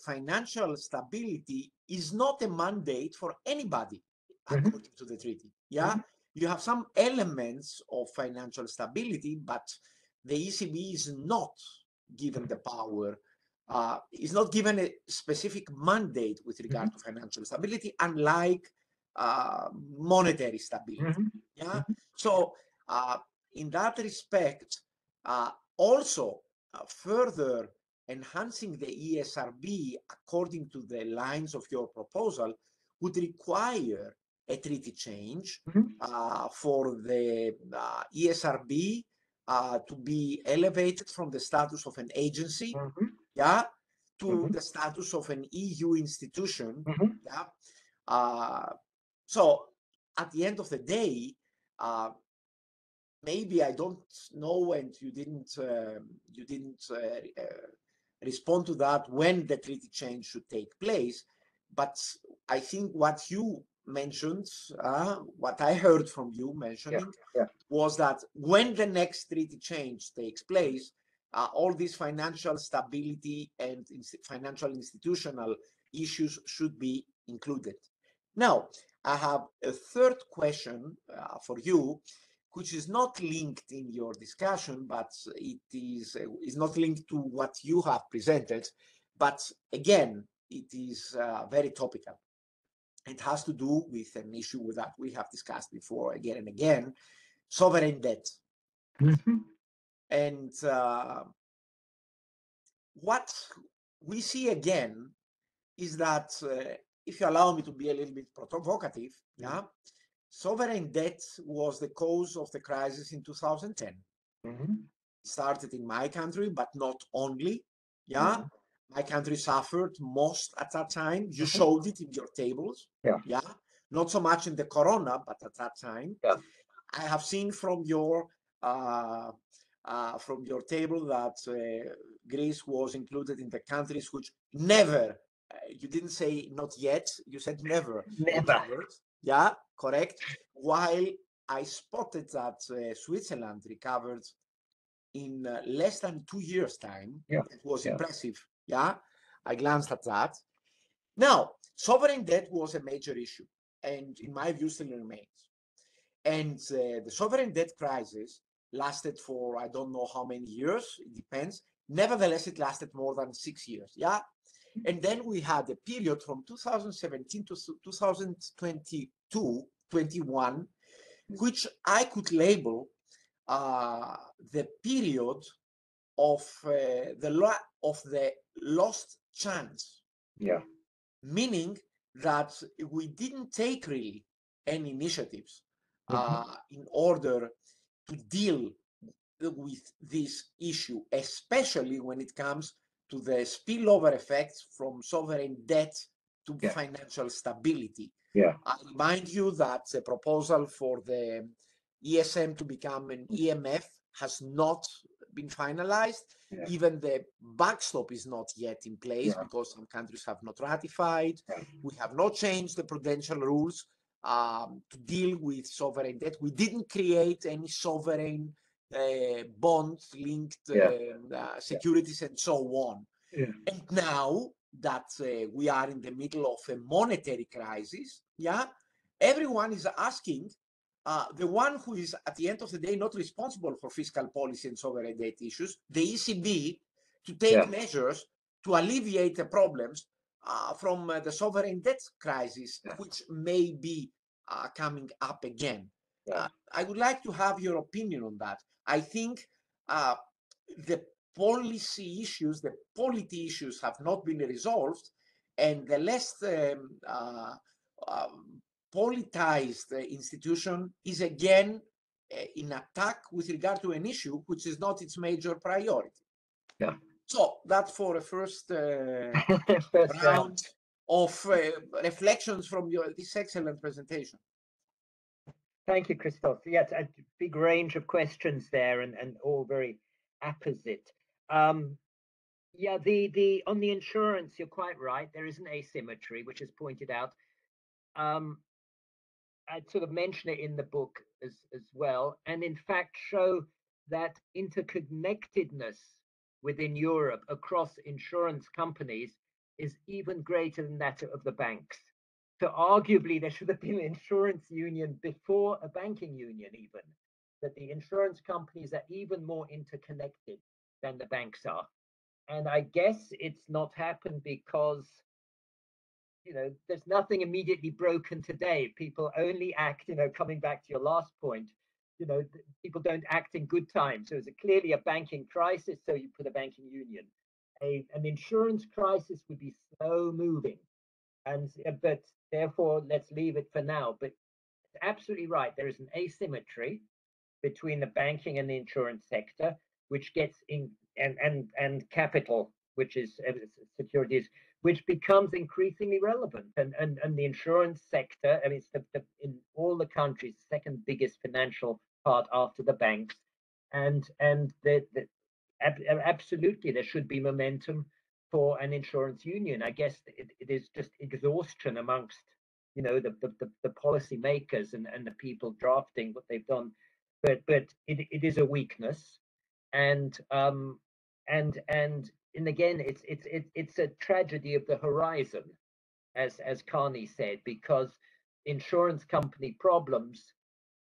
financial stability is not a mandate for anybody, according to the treaty. Yeah, you have some elements of financial stability, but the ECB is not given the power, is not given a specific mandate with regard to financial stability, unlike monetary stability. Yeah, so in that respect, also further enhancing the ESRB according to the lines of your proposal would require a treaty change for the ESRB to be elevated from the status of an agency, yeah, to the status of an EU institution. Yeah. So at the end of the day, maybe I don't know, and you didn't respond to that when the treaty change should take place. But I think what you mentioned, what I heard from you mentioning, was that when the next treaty change takes place, all these financial stability and financial institutional issues should be included. Now, I have a third question for you, which is not linked in your discussion, but it is not linked to what you have presented. But again, it is very topical. It has to do with an issue that we have discussed before again and again, sovereign debt. And what we see again is that, if you allow me to be a little bit provocative, yeah, sovereign debt was the cause of the crisis in 2010. It started in my country, but not only. Yeah, my country suffered most at that time. You showed it in your tables. Yeah, not so much in the corona, but at that time. I have seen from your table that Greece was included in the countries which never. You didn't say not yet. You said never. Never. Yeah, correct. While I spotted that Switzerland recovered in less than 2 years' time. It was impressive. Yeah, I glanced at that. Now, sovereign debt was a major issue, and in my view, still remains. And the sovereign debt crisis lasted for I don't know how many years. It depends. Nevertheless, it lasted more than 6 years. Yeah. And then we had a period from 2017 to 2022, 21, which I could label the period of the lost chance. Yeah. Meaning that we didn't take really any initiatives in order to deal with this issue, especially when it comes to the spillover effects from sovereign debt to financial stability. Yeah. I remind you that the proposal for the ESM to become an EMF has not been finalized. Yeah. Even the backstop is not yet in place because some countries have not ratified. We have not changed the prudential rules to deal with sovereign debt. We didn't create any sovereign bond-linked securities and so on. And now that we are in the middle of a monetary crisis, everyone is asking the one who is at the end of the day not responsible for fiscal policy and sovereign debt issues, the ECB, to take measures to alleviate the problems from the sovereign debt crisis, which may be coming up again. I would like to have your opinion on that. I think the policy issues, the polity issues have not been resolved, and the less politicized institution is again in attack with regard to an issue which is not its major priority. So that's for a first round of reflections from this excellent presentation. Thank you, Christos. Yes, a big range of questions there, and all very apposite. On the insurance, you're quite right. There is an asymmetry, which is pointed out. I'd sort of mention it in the book as well, and in fact show that interconnectedness within Europe across insurance companies is even greater than that of the banks. So arguably there should have been an insurance union before a banking union even, that the insurance companies are even more interconnected than the banks are. And I guess it's not happened because there's nothing immediately broken today. People only act, coming back to your last point, people don't act in good times. So it's clearly a banking crisis, so you put a banking union. An insurance crisis would be slow moving, but therefore let's leave it for now. But it's absolutely right. There is an asymmetry between the banking and the insurance sector, which gets in and capital, which is securities, which becomes increasingly relevant. And the insurance sector, I mean, it's in all the countries, the second biggest financial part after the banks. And absolutely, there should be momentum for an insurance union. I guess it is just exhaustion amongst, the policy makers and the people drafting what they've done. But it is a weakness. And again, it's a tragedy of the horizon, as Carney said, because insurance company problems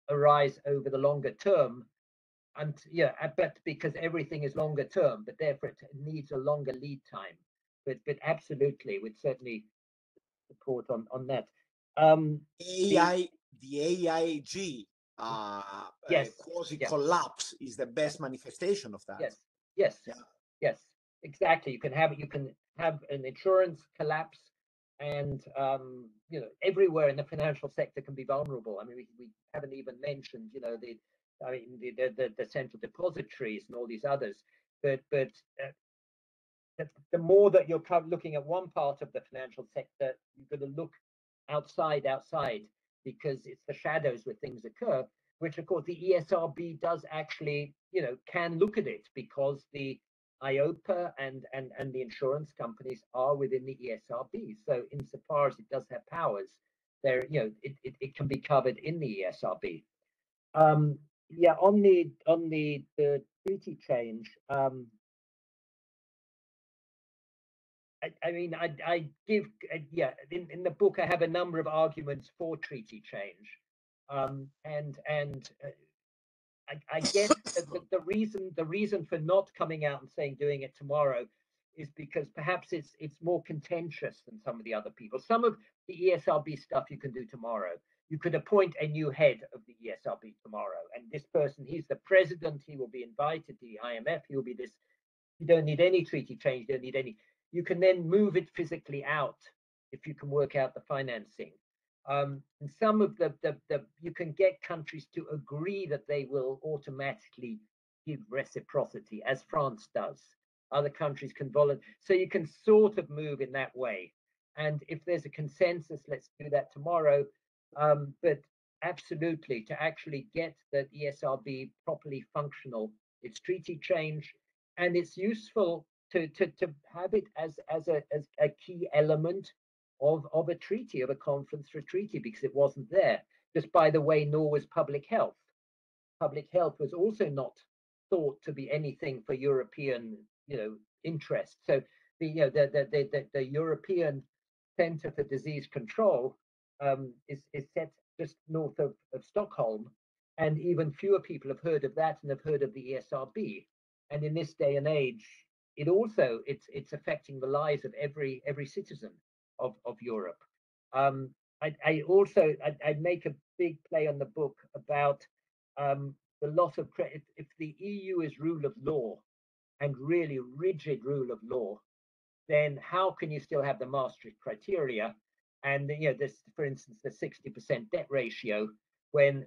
arise over the longer term, but because everything is longer term, but therefore it needs a longer lead time. But absolutely, we'd certainly support on that. The AIG quasi collapse is the best manifestation of that. Yes, exactly. You can have an insurance collapse, and everywhere in the financial sector can be vulnerable. I mean, we haven't even mentioned the central depositories and all these others. But the more that you're looking at one part of the financial sector, you've got to look outside, because it's the shadows where things occur, which of course the ESRB does actually, can look at it, because the IOPA and the insurance companies are within the ESRB. So insofar as it does have powers, there, it can be covered in the ESRB. On the treaty change, I give in the book I have a number of arguments for treaty change, I guess the reason for not coming out and saying doing it tomorrow is because perhaps it's more contentious than some of the other people. Some of the ESRB stuff you can do tomorrow. You could appoint a new head of the ESRB tomorrow, and this person, he's the president, he will be invited to the IMF, he will be this You don't need any treaty change. You don't need any. You can then move it physically out if you can work out the financing. And some of the you can get countries to agree that they will automatically give reciprocity, as France does. Other countries can volunteer. So you can sort of move in that way. And if there's a consensus, let's do that tomorrow. But absolutely, to actually get the ESRB properly functional, it's treaty change, and it's useful to have it as a key element of a treaty, of a conference for a treaty, because it wasn't there. Just by the way, nor was public health. Public health was also not thought to be anything for European, interest. So the European Center for Disease Control is set just north of Stockholm, and even fewer people have heard of that and have heard of the ESRB. And in this day and age, it's affecting the lives of every citizen of Europe. I'd make a big play on the book about the loss of credit. If the EU is rule of law and really rigid rule of law, then how can you still have the Maastricht criteria? And this, for instance, the 60% debt ratio, when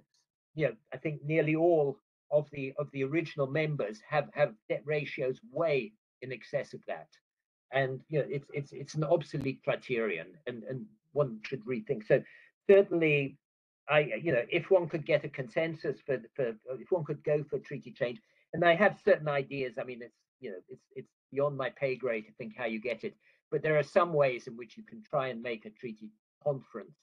I think nearly all of the original members have debt ratios way in excess of that. And it's an obsolete criterion, and one should rethink. So certainly, if one could get a consensus if one could go for treaty change, and I have certain ideas. I mean, it's beyond my pay grade to think how you get it, but there are some ways in which you can try and make a treaty conference,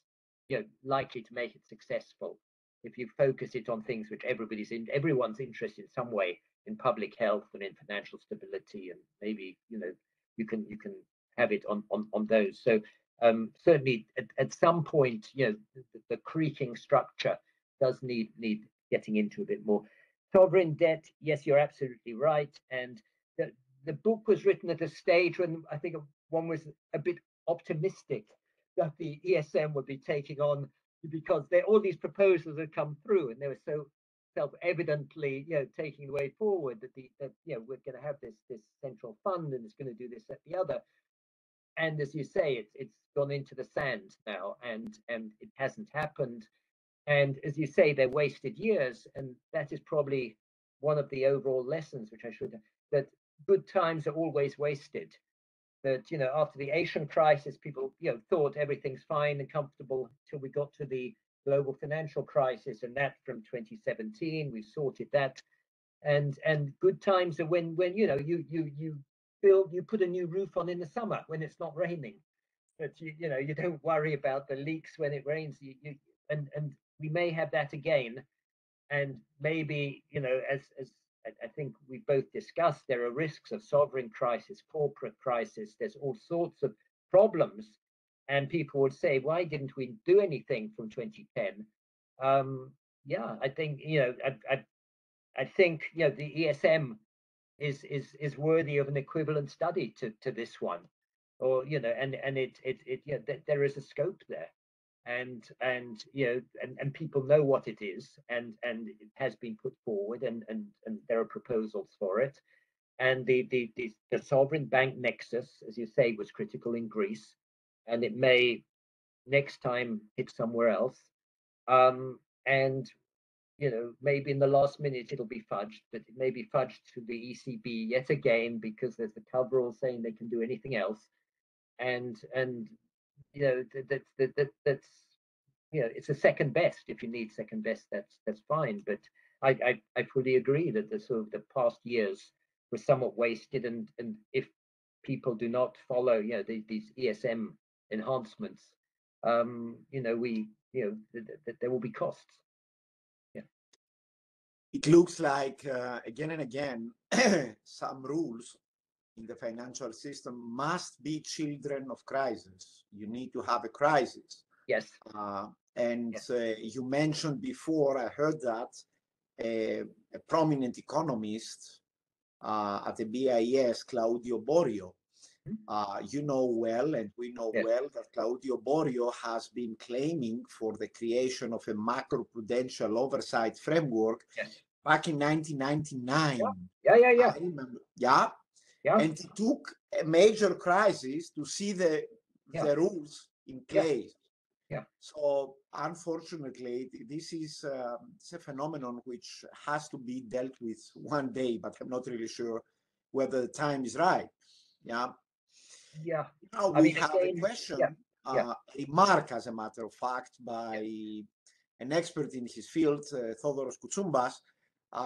likely to make it successful if you focus it on things which everyone's interested in some way, in public health and in financial stability, and maybe you can have it on those. So certainly at some point, the creaking structure does need getting into a bit more. Sovereign debt, yes, you're absolutely right. And the book was written at a stage when I think one was a bit optimistic that the ESM would be taking on, because all these proposals had come through and they were so self-evidently taking the way forward that we're going to have this central fund and it's going to do this, that, the other. And as you say, it's gone into the sand now, and it hasn't happened. And as you say, they're wasted years, and that is probably one of the overall lessons, which that good times are always wasted. That after the Asian crisis, people thought everything's fine and comfortable till we got to the global financial crisis, and that from 2017 we sorted that. And good times are when you put a new roof on in the summer when it's not raining, but you don't worry about the leaks when it rains. And we may have that again, and maybe as I think we both discussed, there are risks of sovereign crisis, corporate crisis. There's all sorts of problems, and people would say, why didn't we do anything from 2010? I think I think the ESM is worthy of an equivalent study to this one, or there is a scope there, and people know what it is, and it has been put forward, and there are proposals for it, and the sovereign bank nexus, as you say, was critical in Greece, and it may next time hit somewhere else, and maybe in the last minute it'll be fudged, but it may be fudged to the ECB yet again because there's the coverall saying they can do anything else, and that's it's a second best. If you need second best, that's fine. But I fully agree that the past years were somewhat wasted, and if people do not follow these ESM enhancements, there will be costs. It looks like again and again, some rules in the financial system must be children of crisis. You need to have a crisis. Yes. You mentioned before, I heard that a prominent economist at the BIS, Claudio Borio, you know well, and we know well, that Claudio Borio has been claiming for the creation of a macroprudential oversight framework back in 1999. Yeah. I remember. Yeah. Yeah. And it took a major crisis to see the rules in place. Yeah. So unfortunately, this is it's a phenomenon which has to be dealt with one day, but I'm not really sure whether the time is right. Yeah. Yeah. Now we have a question, remark, as a matter of fact, by an expert in his field, Thodoros Koutsoumbas.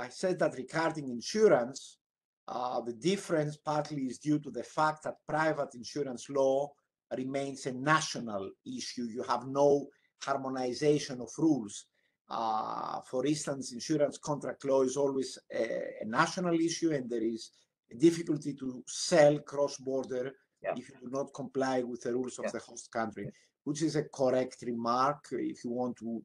He said that regarding insurance, the difference partly is due to the fact that private insurance law remains a national issue. You have no harmonization of rules. For instance, insurance contract law is always a national issue, and there is a difficulty to sell cross-border if you do not comply with the rules of the host country, which is a correct remark. If you want to,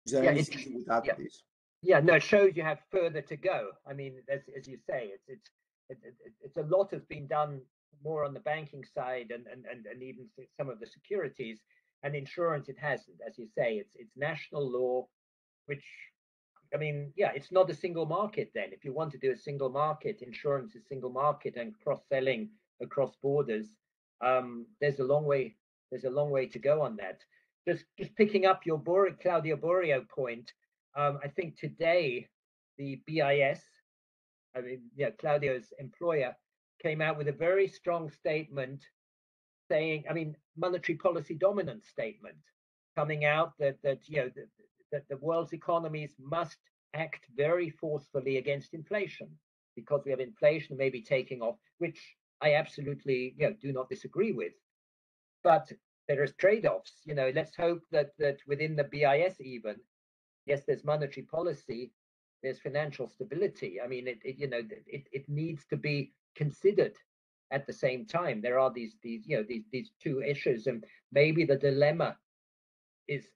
is there anything you would add to this? Yeah, no, it shows you have further to go. I mean, as you say, it's a lot has been done more on the banking side and even some of the securities and insurance. It has, as you say, it's national law, which, I mean, it's not a single market then. If you want to do a single market, insurance is single market and cross-selling across borders, there's a long way to go on that. Just picking up your Claudio Borio point, I think today the BIS, I mean, Claudio's employer, came out with a very strong statement saying, I mean, monetary policy dominant statement coming out that the world's economies must act very forcefully against inflation, because we have inflation maybe taking off, which I absolutely do not disagree with. But there is trade-offs. Let's hope that within the BIS even, yes, there's monetary policy, there's financial stability. I mean, it needs to be considered at the same time. There are these two issues, and maybe the dilemma is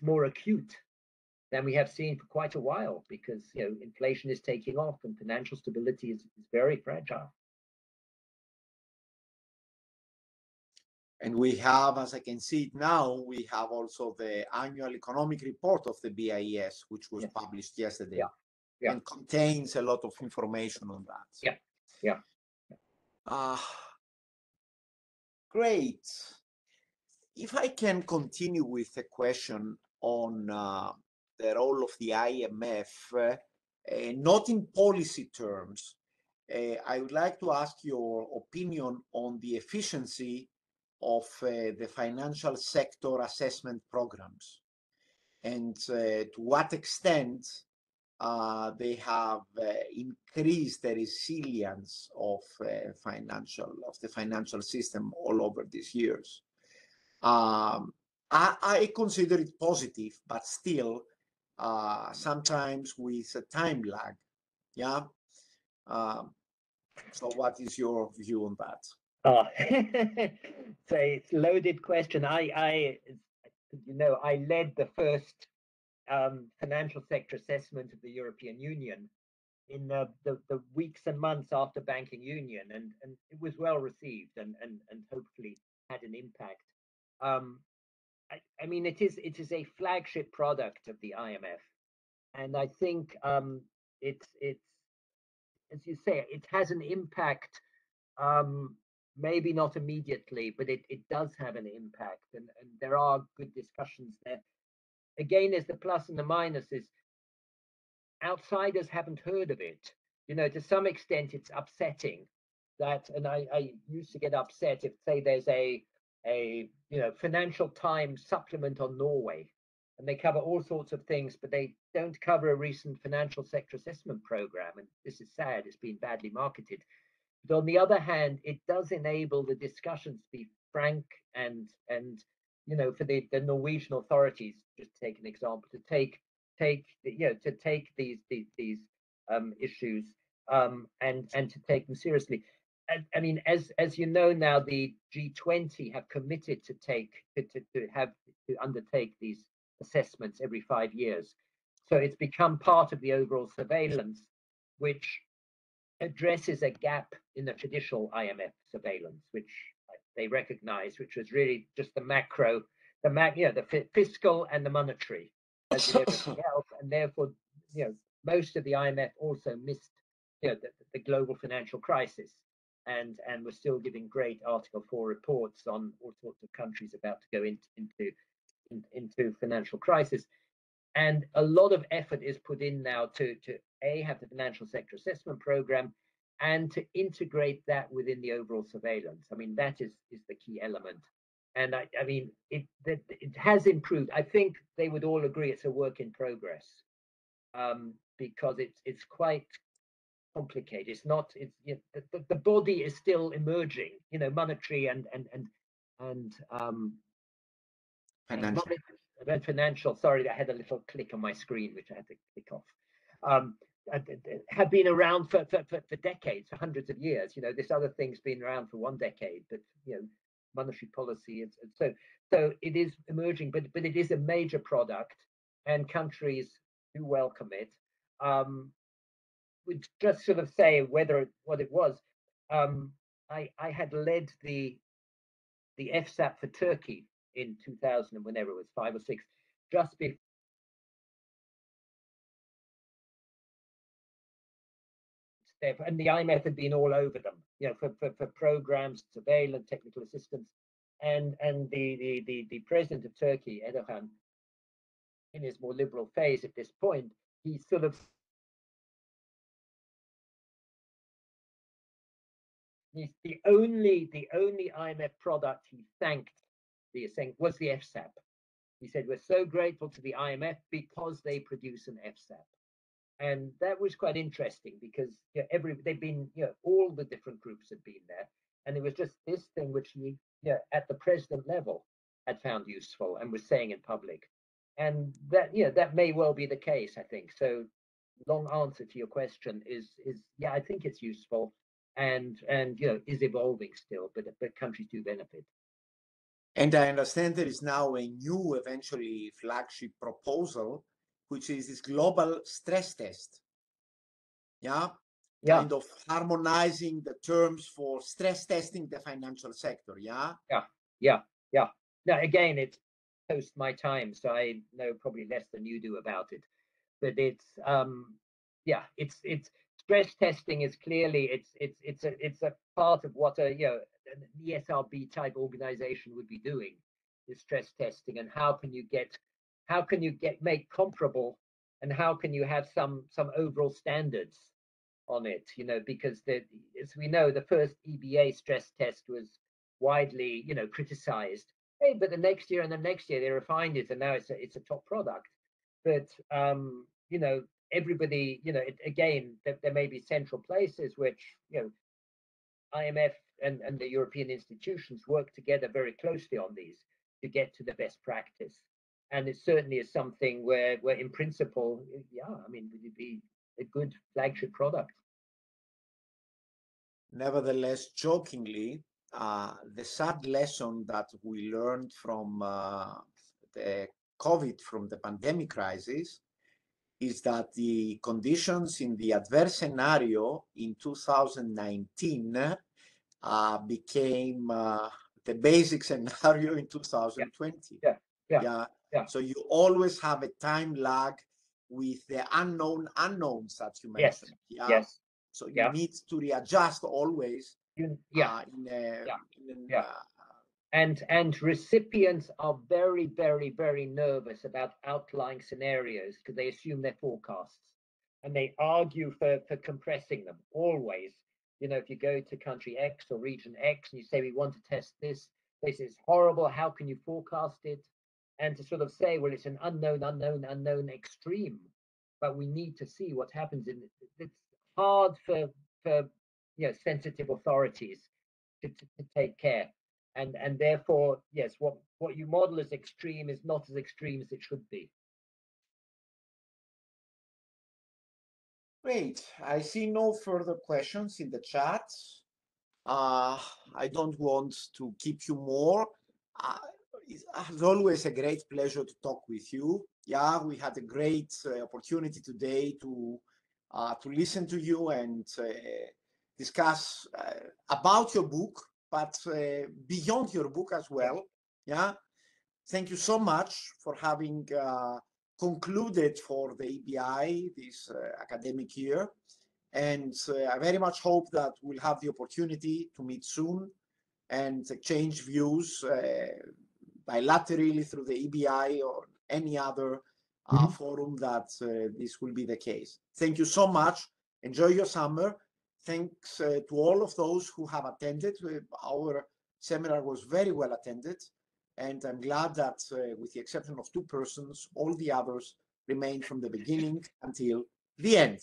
more acute than we have seen for quite a while, because inflation is taking off and financial stability is very fragile. And we have, as I can see it now, we have also the annual economic report of the BIS, which was published yesterday, and contains a lot of information on that. Great. If I can continue with a question on the role of the IMF, not in policy terms, I would like to ask your opinion on the efficiency of the financial sector assessment programs, and to what extent they have increased the resilience of the financial system all over these years. I consider it positive, but still sometimes with a time lag. So what is your view on that? So it's a loaded question. I led the first financial sector assessment of the European Union in the weeks and months after banking union, and it was well received and hopefully had an impact. I mean, it is a flagship product of the IMF, and I think it's as you say, it has an impact. Maybe not immediately, but it does have an impact, and there are good discussions there. Again, there's the plus and the minuses. Outsiders haven't heard of it. To some extent, it's upsetting that, and I used to get upset if, say, there's a Financial Times supplement on Norway, and they cover all sorts of things, but they don't cover a recent financial sector assessment program, and this is sad. It's been badly marketed. But on the other hand, it does enable the discussions to be frank and for the Norwegian authorities, just to take an example, to take these issues and to take them seriously. I mean, as you know now, the G20 have committed to undertake these assessments every 5 years. So it's become part of the overall surveillance, which addresses a gap in the traditional IMF surveillance, which they recognize, which was really just the fiscal and the monetary, as with everything else, and therefore, most of the IMF also missed, you know, the global financial crisis, and we're still giving great Article 4 reports on all sorts of countries about to go into financial crisis. And a lot of effort is put in now to have the financial sector assessment program and to integrate that within the overall surveillance. I mean, that is the key element. And I mean, it has improved. I think they would all agree it's a work in progress, because it's quite complicated. It's not. It's, you know, the body is still emerging. You know, monetary and Financial. financial. Sorry, I had a little click on my screen which I had to click off. Have been around for decades, for hundreds of years. You know, this other thing's been around for 1 decade, but you know, monetary policy. So it is emerging, but it is a major product, and countries do welcome it. Would just sort of say what it was. I had led the FSAP for Turkey in 2000, whenever it was 5 or 6, just before. And the IMF had been all over them, you know, for programs, surveillance, technical assistance, and the president of Turkey, Erdogan, in his more liberal phase at this point, he sort of the only IMF product he thanked was the FSAP. He said, we're so grateful to the IMF because they produce an FSAP. And that was quite interesting because, you know, they've been, you know, all the different groups had been there, and it was just this thing which he, you know, at the president level had found useful and was saying in public. And that, you know, that may well be the case, I think. So long answer to your question is yeah, I think it's useful, and you know, is evolving still, but countries do benefit. And I understand there is now a new, eventually flagship proposal, which is this global stress test. Yeah, kind of harmonizing the terms for stress testing the financial sector. Yeah. Now again, it's post my time, so I know probably less than you do about it. But it's it's stress testing is clearly it's a part of what a, you know, an ESRB type organization would be doing, is stress testing, and how can you make comparable, and how can you have some overall standards on it, you know, because as we know, the first EBA stress test was widely, you know, criticized. Hey, but the next year and the next year they refined it, and now it's a top product. But you know, everybody, you know, again, there may be central places which, you know, IMF and the European institutions work together very closely on these to get to the best practice. And it certainly is something where in principle, yeah, I mean, would it be a good flagship product? Nevertheless, jokingly, the sad lesson that we learned from the COVID, from the pandemic crisis, is that the conditions in the adverse scenario in 2019 became the basic scenario in 2020. Yeah. So you always have a time lag with the unknown unknowns that you mentioned. Yes. So you need to readjust always. And recipients are very, very, very nervous about outlying scenarios because they assume they're forecasts, and they argue for compressing them always. You know, if you go to country X or region X and you say, we want to test this is horrible, how can you forecast it? And to sort of say, well, it's an unknown extreme, but we need to see what happens in it. It's hard for you know, sensitive authorities to take care. And therefore, yes, what you model as extreme is not as extreme as it should be. Great. I see no further questions in the chat. I don't want to keep you more. It's always a great pleasure to talk with you. Yeah, we had a great opportunity today to listen to you and discuss about your book, but beyond your book as well. Yeah, thank you so much for having concluded for the EBI this academic year. And I very much hope that we'll have the opportunity to meet soon and exchange views bilaterally through the EBI or any other forum that this will be the case. Thank you so much. Enjoy your summer. Thanks to all of those who have attended. Our seminar was very well attended, and I'm glad that with the exception of 2 persons, all the others remained from the beginning until the end,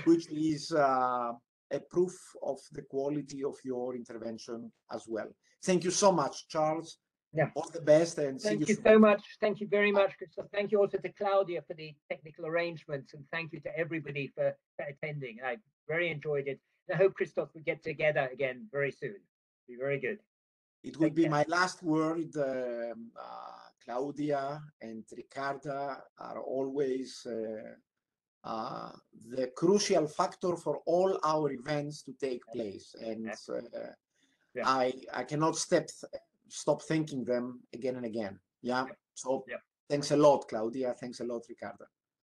which is a proof of the quality of your intervention as well. Thank you so much, Charles. Yeah. All the best, and see you Thank you soon. so much. Thank you very much, Christos. Thank you also to Claudia for the technical arrangements, and thank you to everybody for attending. I very enjoyed it. And I hope, Christos, we get together again very soon. It'll be very good. It will be my last word. Claudia and Ricarda are always the crucial factor for all our events to take place, and I cannot stop thanking them again and again. Yeah. So thanks a lot, Claudia. Thanks a lot, Ricarda.